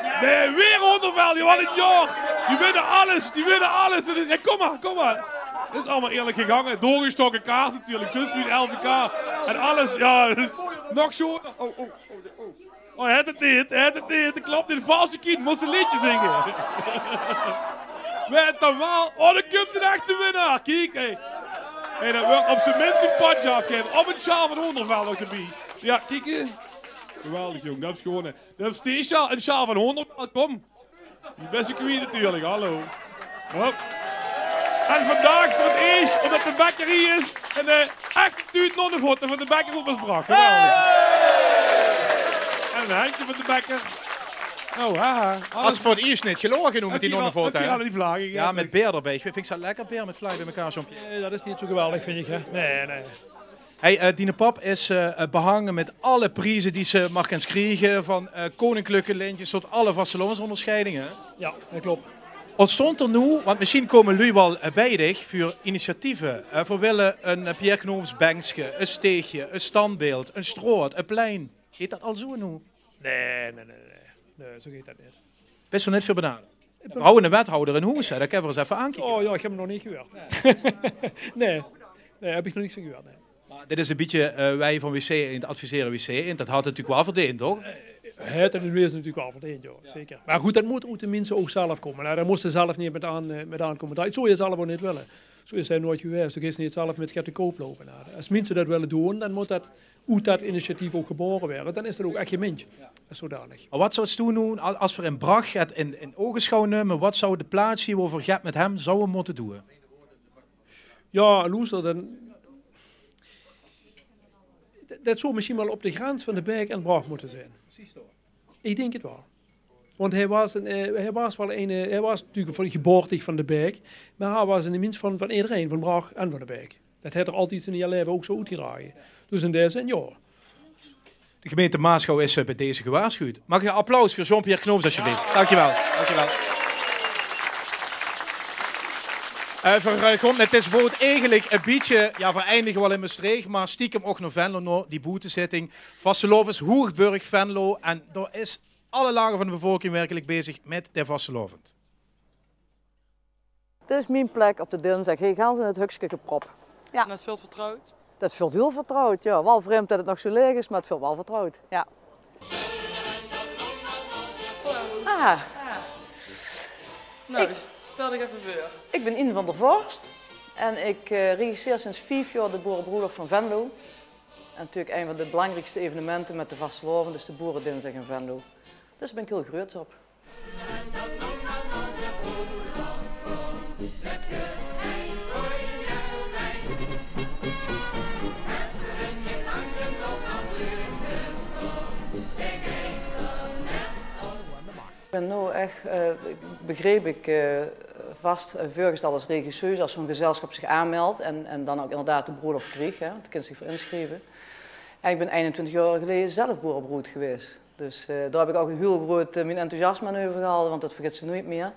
weer Honderveld. Wat een jaar. Die winnen alles. Die winnen alles. Ja, kom maar, kom maar. Het is allemaal eerlijk gegaan. Doorgestoken kaart natuurlijk. Dus met 11k. En alles. Ja, nog zo. Oh, het het niet. Het het niet. Het klopt in de valse kind. Moest een liedje zingen. Met normaal. Oh, dan komt een echte winnaar. Kijk, hé. Hey, dat wordt op zijn minst een potje afgeven. Op een sjaal van Honderveld ook erbij. Ja, kijk. Geweldig, jong. Dat is gewonnen. Dat is die sjaal. Een sjaal van Honderveld. Kom. Die beste queen natuurlijk. Hallo. Hop. En vandaag voor het eerst, omdat de bakker hier is, een echte tuut nonnenvotten van de bakker op ons bracht. Geweldig. En een handje van de bakker. Oh, haha. Als voor het eerst niet gelogen doen met die nonnenvotten. Heb je alle die vlaggen? Ja, met beer erbij. Vind ik zo lekker beer met vlaggen bij elkaar zo'n. Dat is niet zo geweldig, vind ik. Hè? Nee. Hey, Dine Pap is behangen met alle prijzen die ze mag eens krijgen. Van koninklijke lintjes tot alle vastelovensonderscheidingen. Ja, dat klopt. Ontstond er nu, want misschien komen jullie wel bij dich voor initiatieven. Voor willen een Pierre Knoops bankje, een steegje, een standbeeld, een stroot, een plein. Heet dat al zo nu? Nee, zo gaat dat niet. Best wel net veel benaderd. We houden een wethouder in Hoes, dat kan we eens even aankijken. Oh ja, ik heb hem nog niet gehoord. Nee, heb ik nog niet van gehoord. Nee. Maar dit is een beetje wij van WC in het adviseren WC in. Dat had het natuurlijk wel verdiend, toch? Het en het wees natuurlijk wel verdiend, ja, zeker. Maar goed, dat moet ook de mensen ook zelf komen. Nou, daar moesten ze zelf niet met aankomen. Dat zou je zelf ook niet willen. Zo is hij nooit geweest. Je gaat niet zelf met gaat te koop lopen. Nou, als mensen dat willen doen, dan moet dat uit dat initiatief ook geboren worden. Dan is dat ook echt je mintje. Dat is zodanig. Maar wat zou het doen als we in Brach het in ogenschouw nemen? Wat zou de plaats die we over Gert met hem zouden moeten doen? Ja, Loester, dan... Dat zou misschien wel op de grens van de Berg en Brach moeten zijn. Precies toch? Ik denk het wel. Want hij was natuurlijk geboortig van de Berg, maar hij was in de minst van iedereen, van Brach en van de Berg. Dat heeft er altijd in je leven ook zo uitgedragen. Dus in deze zin, ja. De gemeente Maasgouw is bij deze gewaarschuwd. Mag je applaus voor Jean-Pierre Knoops alsjeblieft? Ja. Dankjewel. Dankjewel. Het is bijvoorbeeld eigenlijk een beetje, ja, we eindigen wel in Maastricht, maar stiekem ook naar Venlo, naar die boetezitting. Vastelovens, Hoogburg, Venlo. En daar is alle lagen van de bevolking werkelijk bezig met de vastelovend. Dit is mijn plek op de dinsdag. Hier gaan ze in het hukje gepropt. Ja. En dat is veel vertrouwd? Dat voelt heel vertrouwd, ja. Wel vreemd dat het nog zo leeg is, maar het voelt wel vertrouwd. Ja. Ah. Nou, stel dich even voor. Ik ben Ine van der Vorst en ik regisseer sinds 5 jaar de Boerenbroederdag van Venlo. En natuurlijk een van de belangrijkste evenementen met de vastelovend is de Boerendinsdag in Venlo. Dus daar ben ik heel groot op. Ik ben nu echt, begreep ik, vast voorgesteld als regisseuse als zo'n gezelschap zich aanmeldt en dan ook inderdaad de broederdag kreeg, hè, de kind zich voor inschreven. En ik ben 21 jaar geleden zelf boerenbroed geweest. Dus daar heb ik ook een heel groot mijn enthousiasme aan overgehaald, want dat vergeet ze nooit meer.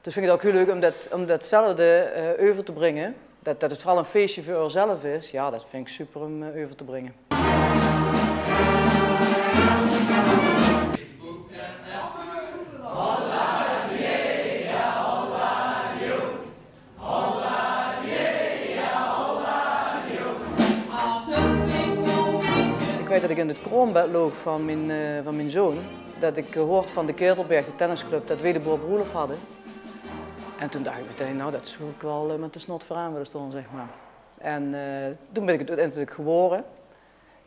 Dus vind ik het ook heel leuk om datzelfde over te brengen. Dat het vooral een feestje voor onszelf is, ja, dat vind ik super om over te brengen. Ik weet dat ik in het kroonbed loop van mijn zoon, dat ik gehoord van de Ketelberg, de tennisclub, dat wij de Boerenbroederdag hadden. En toen dacht ik meteen, nou dat zou ik wel met de snot vooraan willen staan, zeg maar. En toen ben ik het uiteindelijk geworden.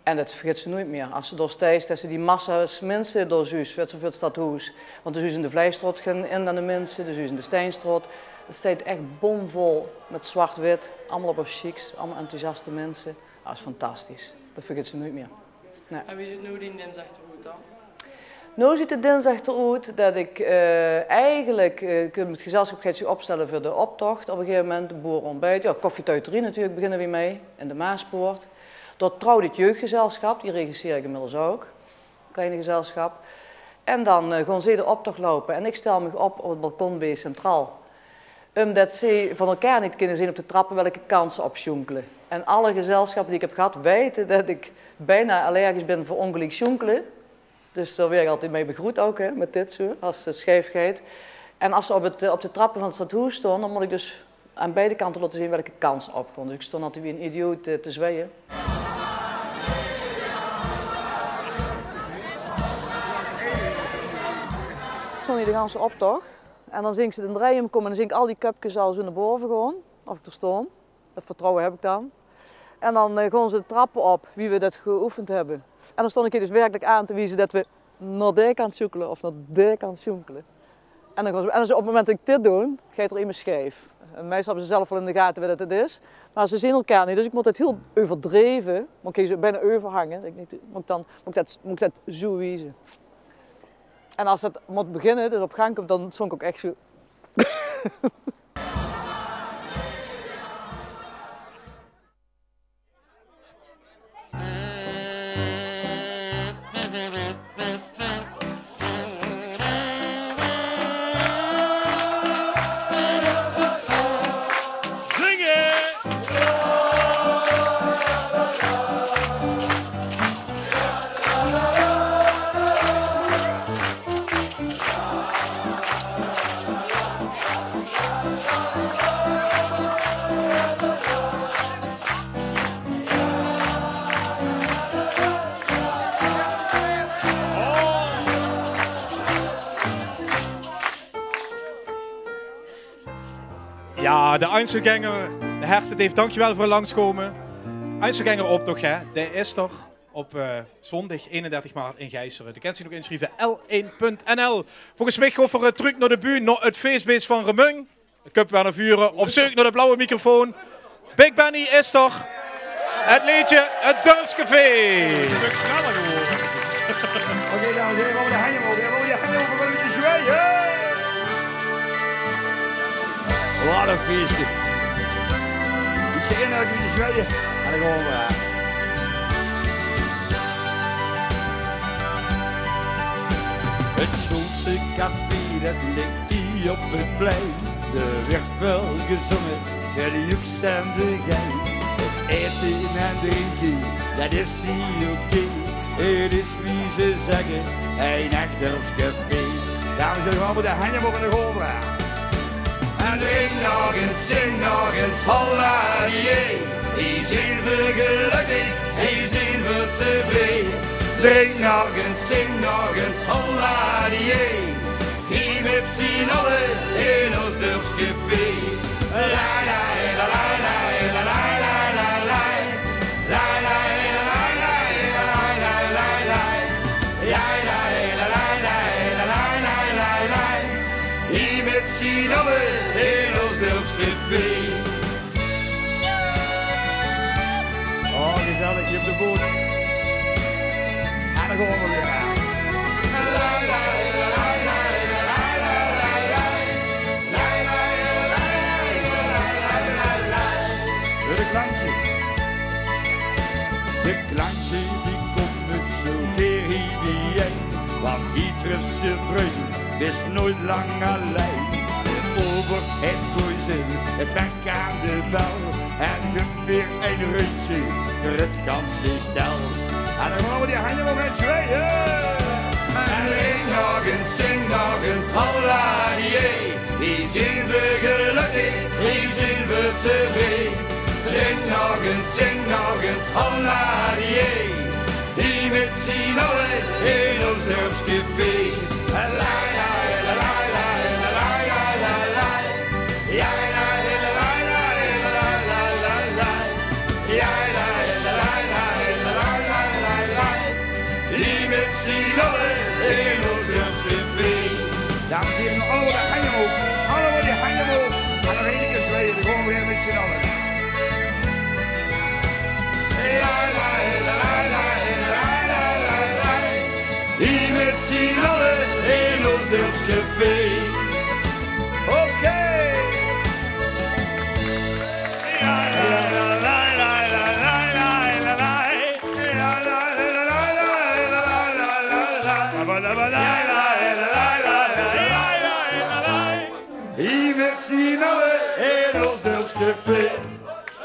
En dat vergeet ze nooit meer. Als ze doorstijst, dat ze die massa's mensen doorzuist, wat zoveel stadhuis. Want dus in de Vleistroot gaan in aan de mensen, dus in de Steinstroot. Het staat echt bomvol met zwart-wit, allemaal op chics, allemaal enthousiaste mensen. Dat is fantastisch. Dat vergeet ze nooit meer. Nee. En wie zit nu die dinsdag eruit dan? Nu ziet de dinsdag eruit dat ik eigenlijk het gezelschap gaat zich opstellen voor de optocht. Op een gegeven moment de boerontbijt. Ja, koffietuiterie natuurlijk beginnen we mee in de Maaspoort. Door Trouw dit jeugdgezelschap, die regisseer ik inmiddels ook. Kleine gezelschap. En dan gewoon ze de optocht lopen. En ik stel me op het balkon bij Centraal. Omdat ze van elkaar niet kunnen zien op de trappen welke kansen opsjonkelen. En alle gezelschappen die ik heb gehad weten dat ik bijna allergisch ben voor ongelijk sjonkelen. Dus daar werd ik altijd mee begroet ook, hè, met dit zo, als het scheef gaat. En als ze op de trappen van het stadhuis stonden, dan moet ik dus aan beide kanten laten zien welke kans opkomt. Dus ik stond altijd weer een idioot te zweeën. Ik stond hier de ganse optocht. En dan zing ze de draaien komen en dan zing ik al die cupjes al zo naar boven gewoon. Of ik er stond. Dat vertrouwen heb ik dan. En dan gaan ze de trappen op, wie we dat geoefend hebben. En dan stond ik hier dus werkelijk aan te wijzen dat we naar de kant zoekelen of naar de kant zoekelen. En dan op het moment dat ik dit doe, gaat er iemand scheef. En meestal hebben ze zelf wel in de gaten wat het is. Maar ze zien elkaar niet, dus ik moet het heel overdreven, moet ik bijna overhangen. Moet ik dat zo wijzen. En als het moet beginnen, dus op gang komt, dan zong ik ook echt zo. Ja, de Einzelgänger, de Herten, Dave, dankjewel voor het langskomen. Einzelgänger optocht, hè, die is toch op zondag 31 maart in Gijseren. De kent zich nog inschrijven, l1.nl. Volgens mij gaan we terug naar de buurt, naar het feestbeest van Remung. De cup weer naar vuren, op zoek naar de blauwe microfoon. Big Benny is toch het liedje, het Dorpscafé. Een stuk sneller geworden. Oké, dames en heren, we hebben de hanging over. We hebben de hanging over, een beetje zwaaien. Wat een feestje. Iets erin uit met de zwaaien. En dan gaan we aan. Het Schulze café, dat ligt hier op het plein. Er werd wel gezongen, de jux en de gein. Het eten en drinken, dat is hier oké. Het is wie ze zeggen, een echt dorpscafé. Dames en heren, we hebben de hanging over de golven. En drink nog eens, zing nog eens, holla die. Die zijn we gelukkig, die zijn we tevreden. Drink nog eens, zing nog eens, holla die. Hier met z'n allen in ons dorpscafé. La la la la la la la la la la. La la la la la la la la la. La la la la la la la la la. Hier met z'n allen in ons dorpscafé. Oh, gezellig, je hebt de boot. En dan gaan we weer aan. De klantje die komt met zo weer hierheen. Want Pieterse bruin is nooit lang alleen. Over het kruisen, het Frank aan de bel. En weer een rondje door het ganse stel. En dan gaan we die handen nog eens zwaaien. En ring nog eens, zing nog eens, holla die. Die zijn we gelukkig, die zijn we tevreden. Ring nog eens, zing nog eens, holla die. Die met z'n allen in ons dorpscafé. La la la la la la la la la la. Ja la la la la la la la la. Ja la la la la la la la. Dames en heren, allemaal de handen omhoog. Allemaal die handen omhoog. En nog één keer zwaaien, dan gewoon weer met z'n allen. Hier met z'n allen in ons Dilpscafé. Oké. Hier met z'n allen in ons Dilpscafé.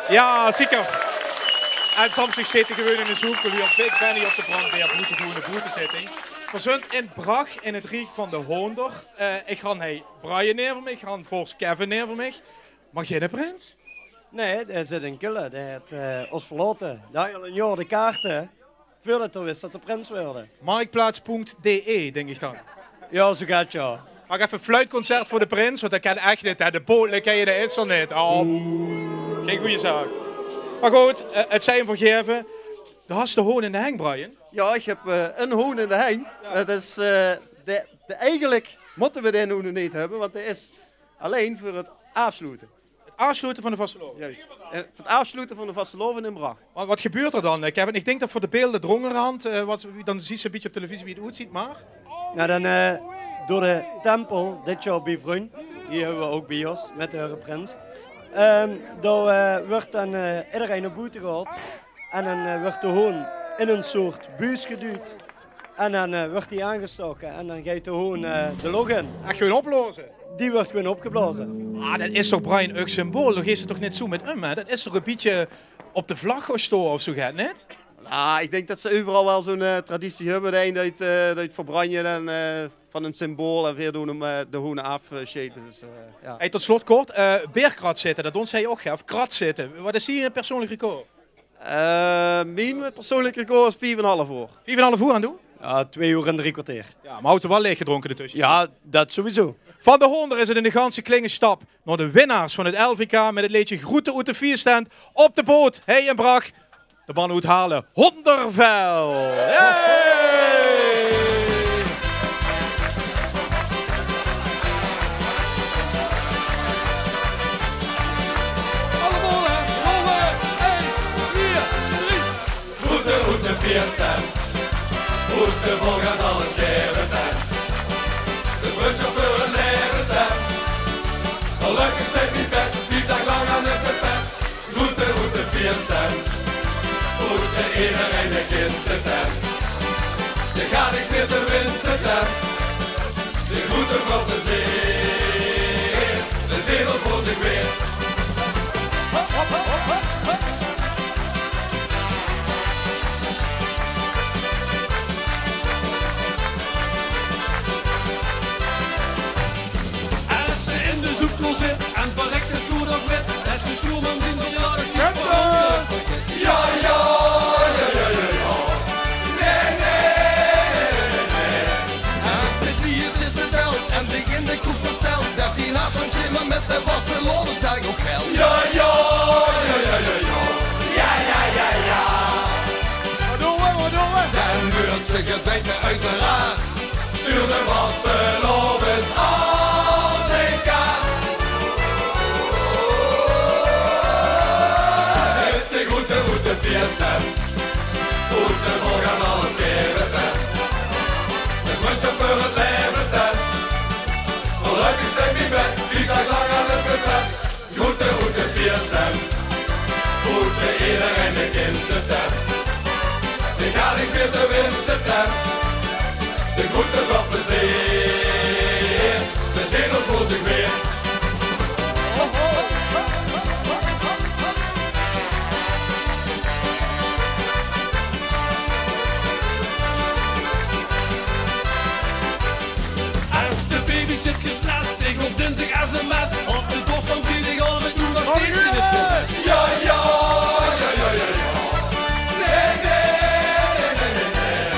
Ja, zeker. En soms zit hij gewoon in de zoek, wie op Big Benny op de brandweer, boete boetezitting. Verzund in Brach in het riek van de Hoonder. Ik ga hij Brian neer voor mij, ik ga volgens Kevin neer voor mij. Mag jij de prins? Nee, hij zit in Kullen. Hij heeft ons verlaten. Daar al een jaar de kaarten. Voordat hij wist dat de prins wilde. Marktplaats.de, denk ik dan. Ja, zo gaat het ja. Ga ik even een fluitconcert voor de prins, want dat kan echt niet. Hè. De boot ken je de is er niet. Oh, geen goede zaak. Maar goed, het zijn vergeven. Daar had de hoon in de heng, Brian. Ja, ik heb een hoon in de heng. Ja. Dat is, eigenlijk moeten we die hoon niet hebben, want dat is alleen voor het afsluiten. Het afsluiten van de vasteloven? Juist. Voor het afsluiten van de vasteloven in Brach. Maar wat gebeurt er dan, Kevin? Ik denk dat voor de beelden drongerhand, dan zie je een beetje op televisie wie het uitziet, maar... Nou, dan door de tempel, dit jaar bij Vrun, hier hebben we ook bij ons, met de prins. Daar wordt dan iedereen naar buiten gehaald. En dan wordt de hoon in een soort buis geduwd. En dan wordt die aangestoken en dan gaat de hoon de log in. Echt gewoon oplozen? Die wordt gewoon opgeblazen. Ah, dat is toch Brian ook symbool? Dat geeft ze toch niet zo met hè? Dat is toch een beetje op de vlag gestoken of zo gaat het niet? Nou, ik denk dat ze overal wel zo'n traditie hebben. De een dat het verbranjen en van een symbool en weer doen hem de hoenen afscheten. Dus, ja. Hey, tot slot kort, beerkrat zitten, dat doen zij ook, of krat zitten. Wat is die persoonlijk record? Mijn persoonlijk record is 4,5 uur. 4,5 uur aan doen? Ja, 2 uur en 3 kwartier. Ja, maar houdt ze wel leeg gedronken ertussen? Ja, dat sowieso. Van de Hoonder is het in de ganse klingenstap naar de winnaars van het LVK met het liedje Groeten uit de Vierstand op de boot. Hey en Brach, de man moet halen. Hondervel! Hey! De vierstand, moet de volgers alles geven tijd. De brugchauffeur een leren tijd. Gelukkig zit niet bed, 4 dagen lang aan het buffet. Goed de vierstand, moet de iedereen de kind zitten. Je gaat niks meer te winsten tijd. De groeten van de zee, de zedels voor zich weer. Hop, hop, hop, hop, hop. Zit en verrekt is goed op wit. En zijn schoolman zien verjaardag ziet Ja, ja, ja, ja, ja, ja. Nee, nee, nee. Als dit dier is de veld en begin de kroeg vertelt dat die naast zo'n schimmer met de vaste lovenstijg ook geld. Ja, ja, ja, ja, ja, ja. Ja, ja, ja, ja. Wat doen we? Dan buurt ze gebeten uiteraard. Stuur zijn vaste lovens aan zijn kaart. De vierstand, moet de volgers alles geven tijd. De brugchauffeur het leven tijd. Gelukkig zijn mijn bed, 4 dagen lang aan het buffet. Goed de vierstand, moet de iedereen de kindse tijd. Je gaat niks meer te winsten tijd. De groeten van plezier, de zedels voelt zich weer. Zit gestrest, ik op dinsdag sms. Of de dorst van vrijdagavond nu nog steeds in de spulles. Ja, ja, ja, ja, ja, ja. Nee, nee, nee, nee, nee.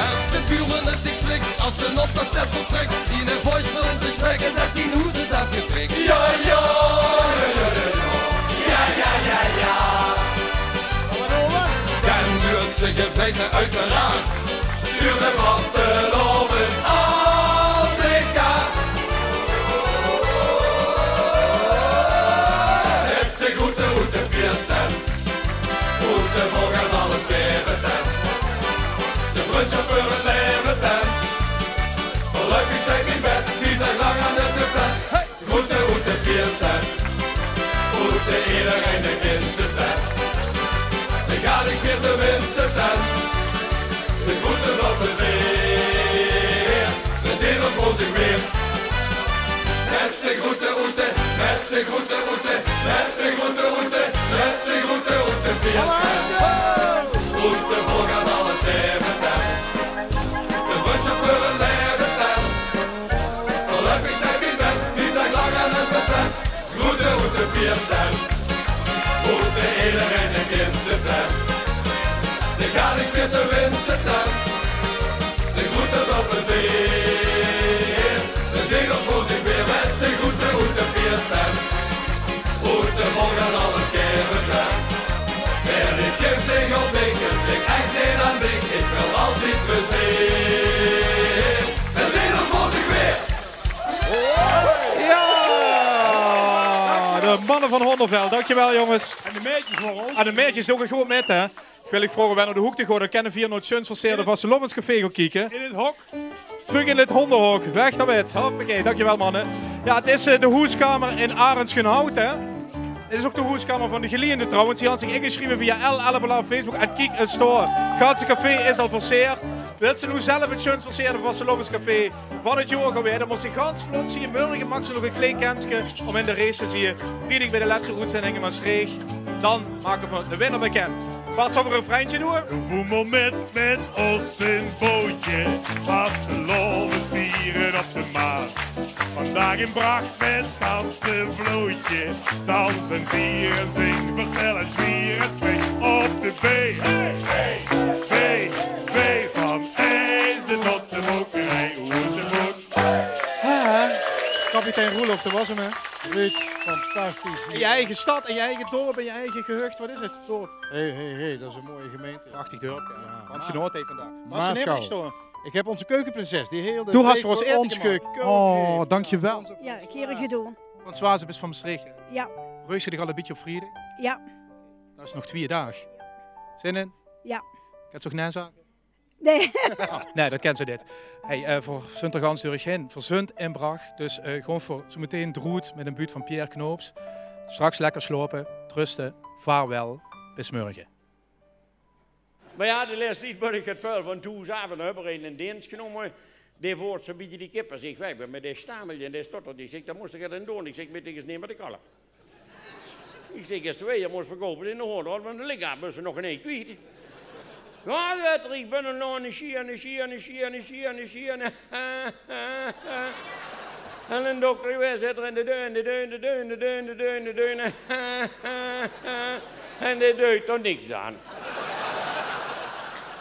Als de buurman het dik flikt, als ze nog dat net vertrekt. Die een voicemail in te spreken, dat die hoes is afgefrikt. Ja, ja, ja, ja, ja, ja. Ja, ja, ja, ja. Dan duurt ze gebeten uiteraard. Stuur de vaste loven aan zijn kaart. Moeten iedereen de kindse tent. De gaat niks meer te winsten tent. De groeten op de zee. De zeelers woont zich weer. Met de groeten route, met de groeten route, met de groeten route, met de groeten route, Pierstent. Route volgens alle sterven tent. De vriendschap een leven tent. Gelukkig zijn wie bent, niet echt lang aan het bestemd. Groeten route, Pierstent. Route iedereen de kindse tent. De gaat niks meer te winsten tent. De groeten op de zee. De zegels voelt zich weer met de groeten route, Pierstent. Route volgens alles kennen tent. Wer niet giftig op beekent, ik echt niet aan blik, ik wil altijd bezien. De zegels voelt zich weer. Ja! De mannen van Honderveld, dankjewel jongens. En de meisjes voor ons. En de meisjes doen goed met, hè. Wil ik vragen, wij naar de hoek te gaan, dan kennen 4 nooit Schuns verseerde van Lovens Café gaan kijken. In het hok. Terug in het hondenhok, weg daarmee. Hoppakee, dankjewel mannen. Ja, het is de hoeskamer in Arendsgenhout, hè. Het is ook de hoeskamer van de geliefde trouwens. Die had zich ingeschreven via L11 op Facebook en kijk een store. Gatse Café is al verseerd. Wilt ze nu zelf het Schuns verseerde van Lovens Café van het jaar geweest, dan moest je ganz vlot zien. Morgen mag ze nog een klein kansje om in de race te zien. Vrijdag bij de laatste uitzending in Maastricht. Dan maken we de winnaar bekend. Wat zal we een refreintje doen? Een boemelmet met ons een bootje. Vasteloven vieren op de maat. Vandaag in Bracht met dansen vlootje. Dansen, vieren, zingen, vertellen, zwieren. Twee op de B. Hey, hey, B, B van IJsden tot de mokerij. Hoe de moed. Kapitein Roelof, dat was hem hè. Weet, fantastisch. In je eigen stad, in je eigen dorp, in je eigen gehucht, wat is het? Dorp. Hé, dat is een mooie gemeente. Prachtig dorp, ja. Ja. Landgenoot heeft vandaag. Maasgouw. Ik heb onze keukenprinses, die heel de Doe hast week voor ons voor ons eten gekookt. Oh, dankjewel. Ja, ik heb het gedaan. Want Zwaze is van Maastricht. Ja. Reus je dich al een beetje op vrijdag? Ja. Dat is nog 2 dagen. Zin in? Ja. Kan het toch nee zeggen? Nee. Nee, dat kent ze dit. Hey, voor Suntergans durf ik heen. Voor Zunt en Bracht. Dus gewoon voor zometeen Droet met een buurt van Pierre Knoops. Straks lekker slopen, trusten, vaarwel, bis morgen. Maar ja, de laatste niet ben ik het vuil van toen zaten hebben we een dienst genomen. Die wordt zo'n beetje die kippen. Zeg, wij hebben met die stamel en die stotter. Die zegt, dat moest ik erin doen. Ik zeg, met eens nemen de kallen. Ik zeg, als je moest verkopen in de hoorn, want de lichaam was er nog een één kwijt. Ja, dat ik ben er nog een schier, en een schier, en een schier, en een schier, en een schier. En een dokter, wij zitten er in de deun, de deun, de deun, de deun, de deun, de deun. En die deed er niks aan.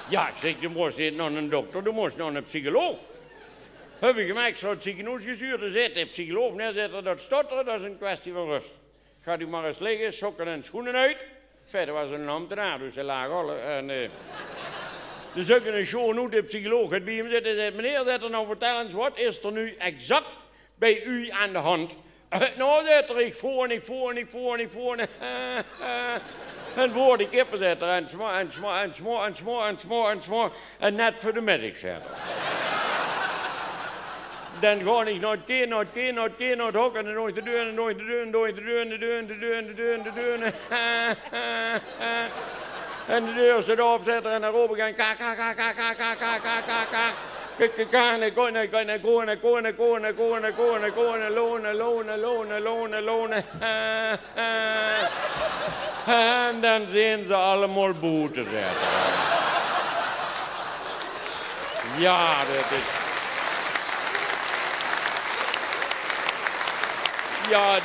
Ja, ik zeg, je moest niet naar een dokter, je moest naar een psycholoog. Heb ik hem extra het ziekenhuis gestuurd, er zit de psycholoog neerzetten, dat stotteren, dat is een kwestie van rust. Gaat u maar eens liggen, sokken en schoenen uit. Verder was er een ambtenaar, dus hij lag alle. Dus ik een show nu, de psycholoog het bij hem zit en zegt, meneer, zet er nou vertel eens, wat is er nu exact bij u aan de hand? Nou, zet er, ik voor en ik voor en ik voor en ik voor. En voor die kippen zet er en smoor en smoor en smoor en smoor en smoor en smoor en net voor de medic zet er. Dan ga ik naar het keer, naar het keer, naar het keer, naar het hok en dan nooit de deur, en nooit de deur, en nooit de deur, en de deur, en de deur, en de deur, en de deur. En de deur staat opzetten en dan roep ik en ka, ka, ka, ka, ka, ka, ka, ka, ka, ka. En ik kon, en ik kon, en ik kon, en ik kon, en ik kon, en ik kon, en ik kon, en lonen, lonen, lonen, lonen, lonen. En dan zien ze allemaal boete zetten. Ja, dat is... Ja,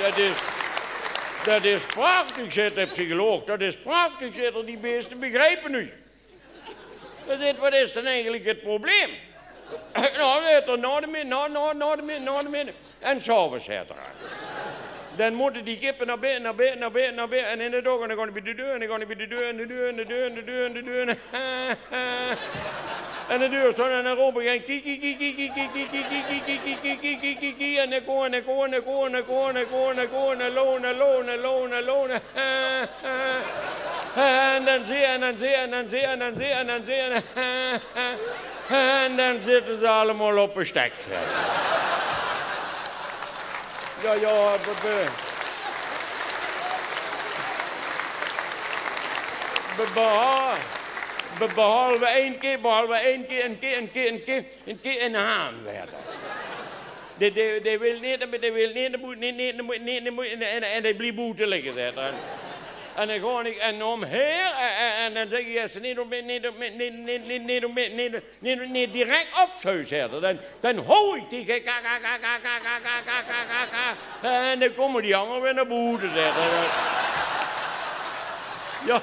dat is prachtig, zegt de psycholoog. Dat is prachtig, zegt er, die beesten begrijpen nu. Dan zegt, wat is dan eigenlijk het probleem? Nou, zegt er, naar de midden. En s'avonds, zegt er. Dan moeten die kippen naar binnen, naar binnen, naar binnen, naar binnen. En in de dag, en dan gaan die bij de deur, en dan gaan die bij de deur, en de deur, en de deur, en de deur, en de deur. En de deur staat en dan roep ik en kiki, kiki, kiki, kiki, kiki, kiki, kiki, kiki, kiki. En ik hoor, en ik hoor, en ik hoor, en ik hoor, en ik hoor, en ik hoor, en lonen, lonen, lonen, lonen. En dan zie je, en dan zie je, en dan zie je, en dan zie je, en dan zie je. En dan zitten ze allemaal op een stek. Ja, Behalve één keer een haan werd dat. Die wil niet, en die bleef boete liggen, zegt hij. En dan ga ik en omheer en dan zeg je ze niet direct op zo zetten. Dan hoor ik die en dan komen die allemaal weer naar boete zetten. Ja.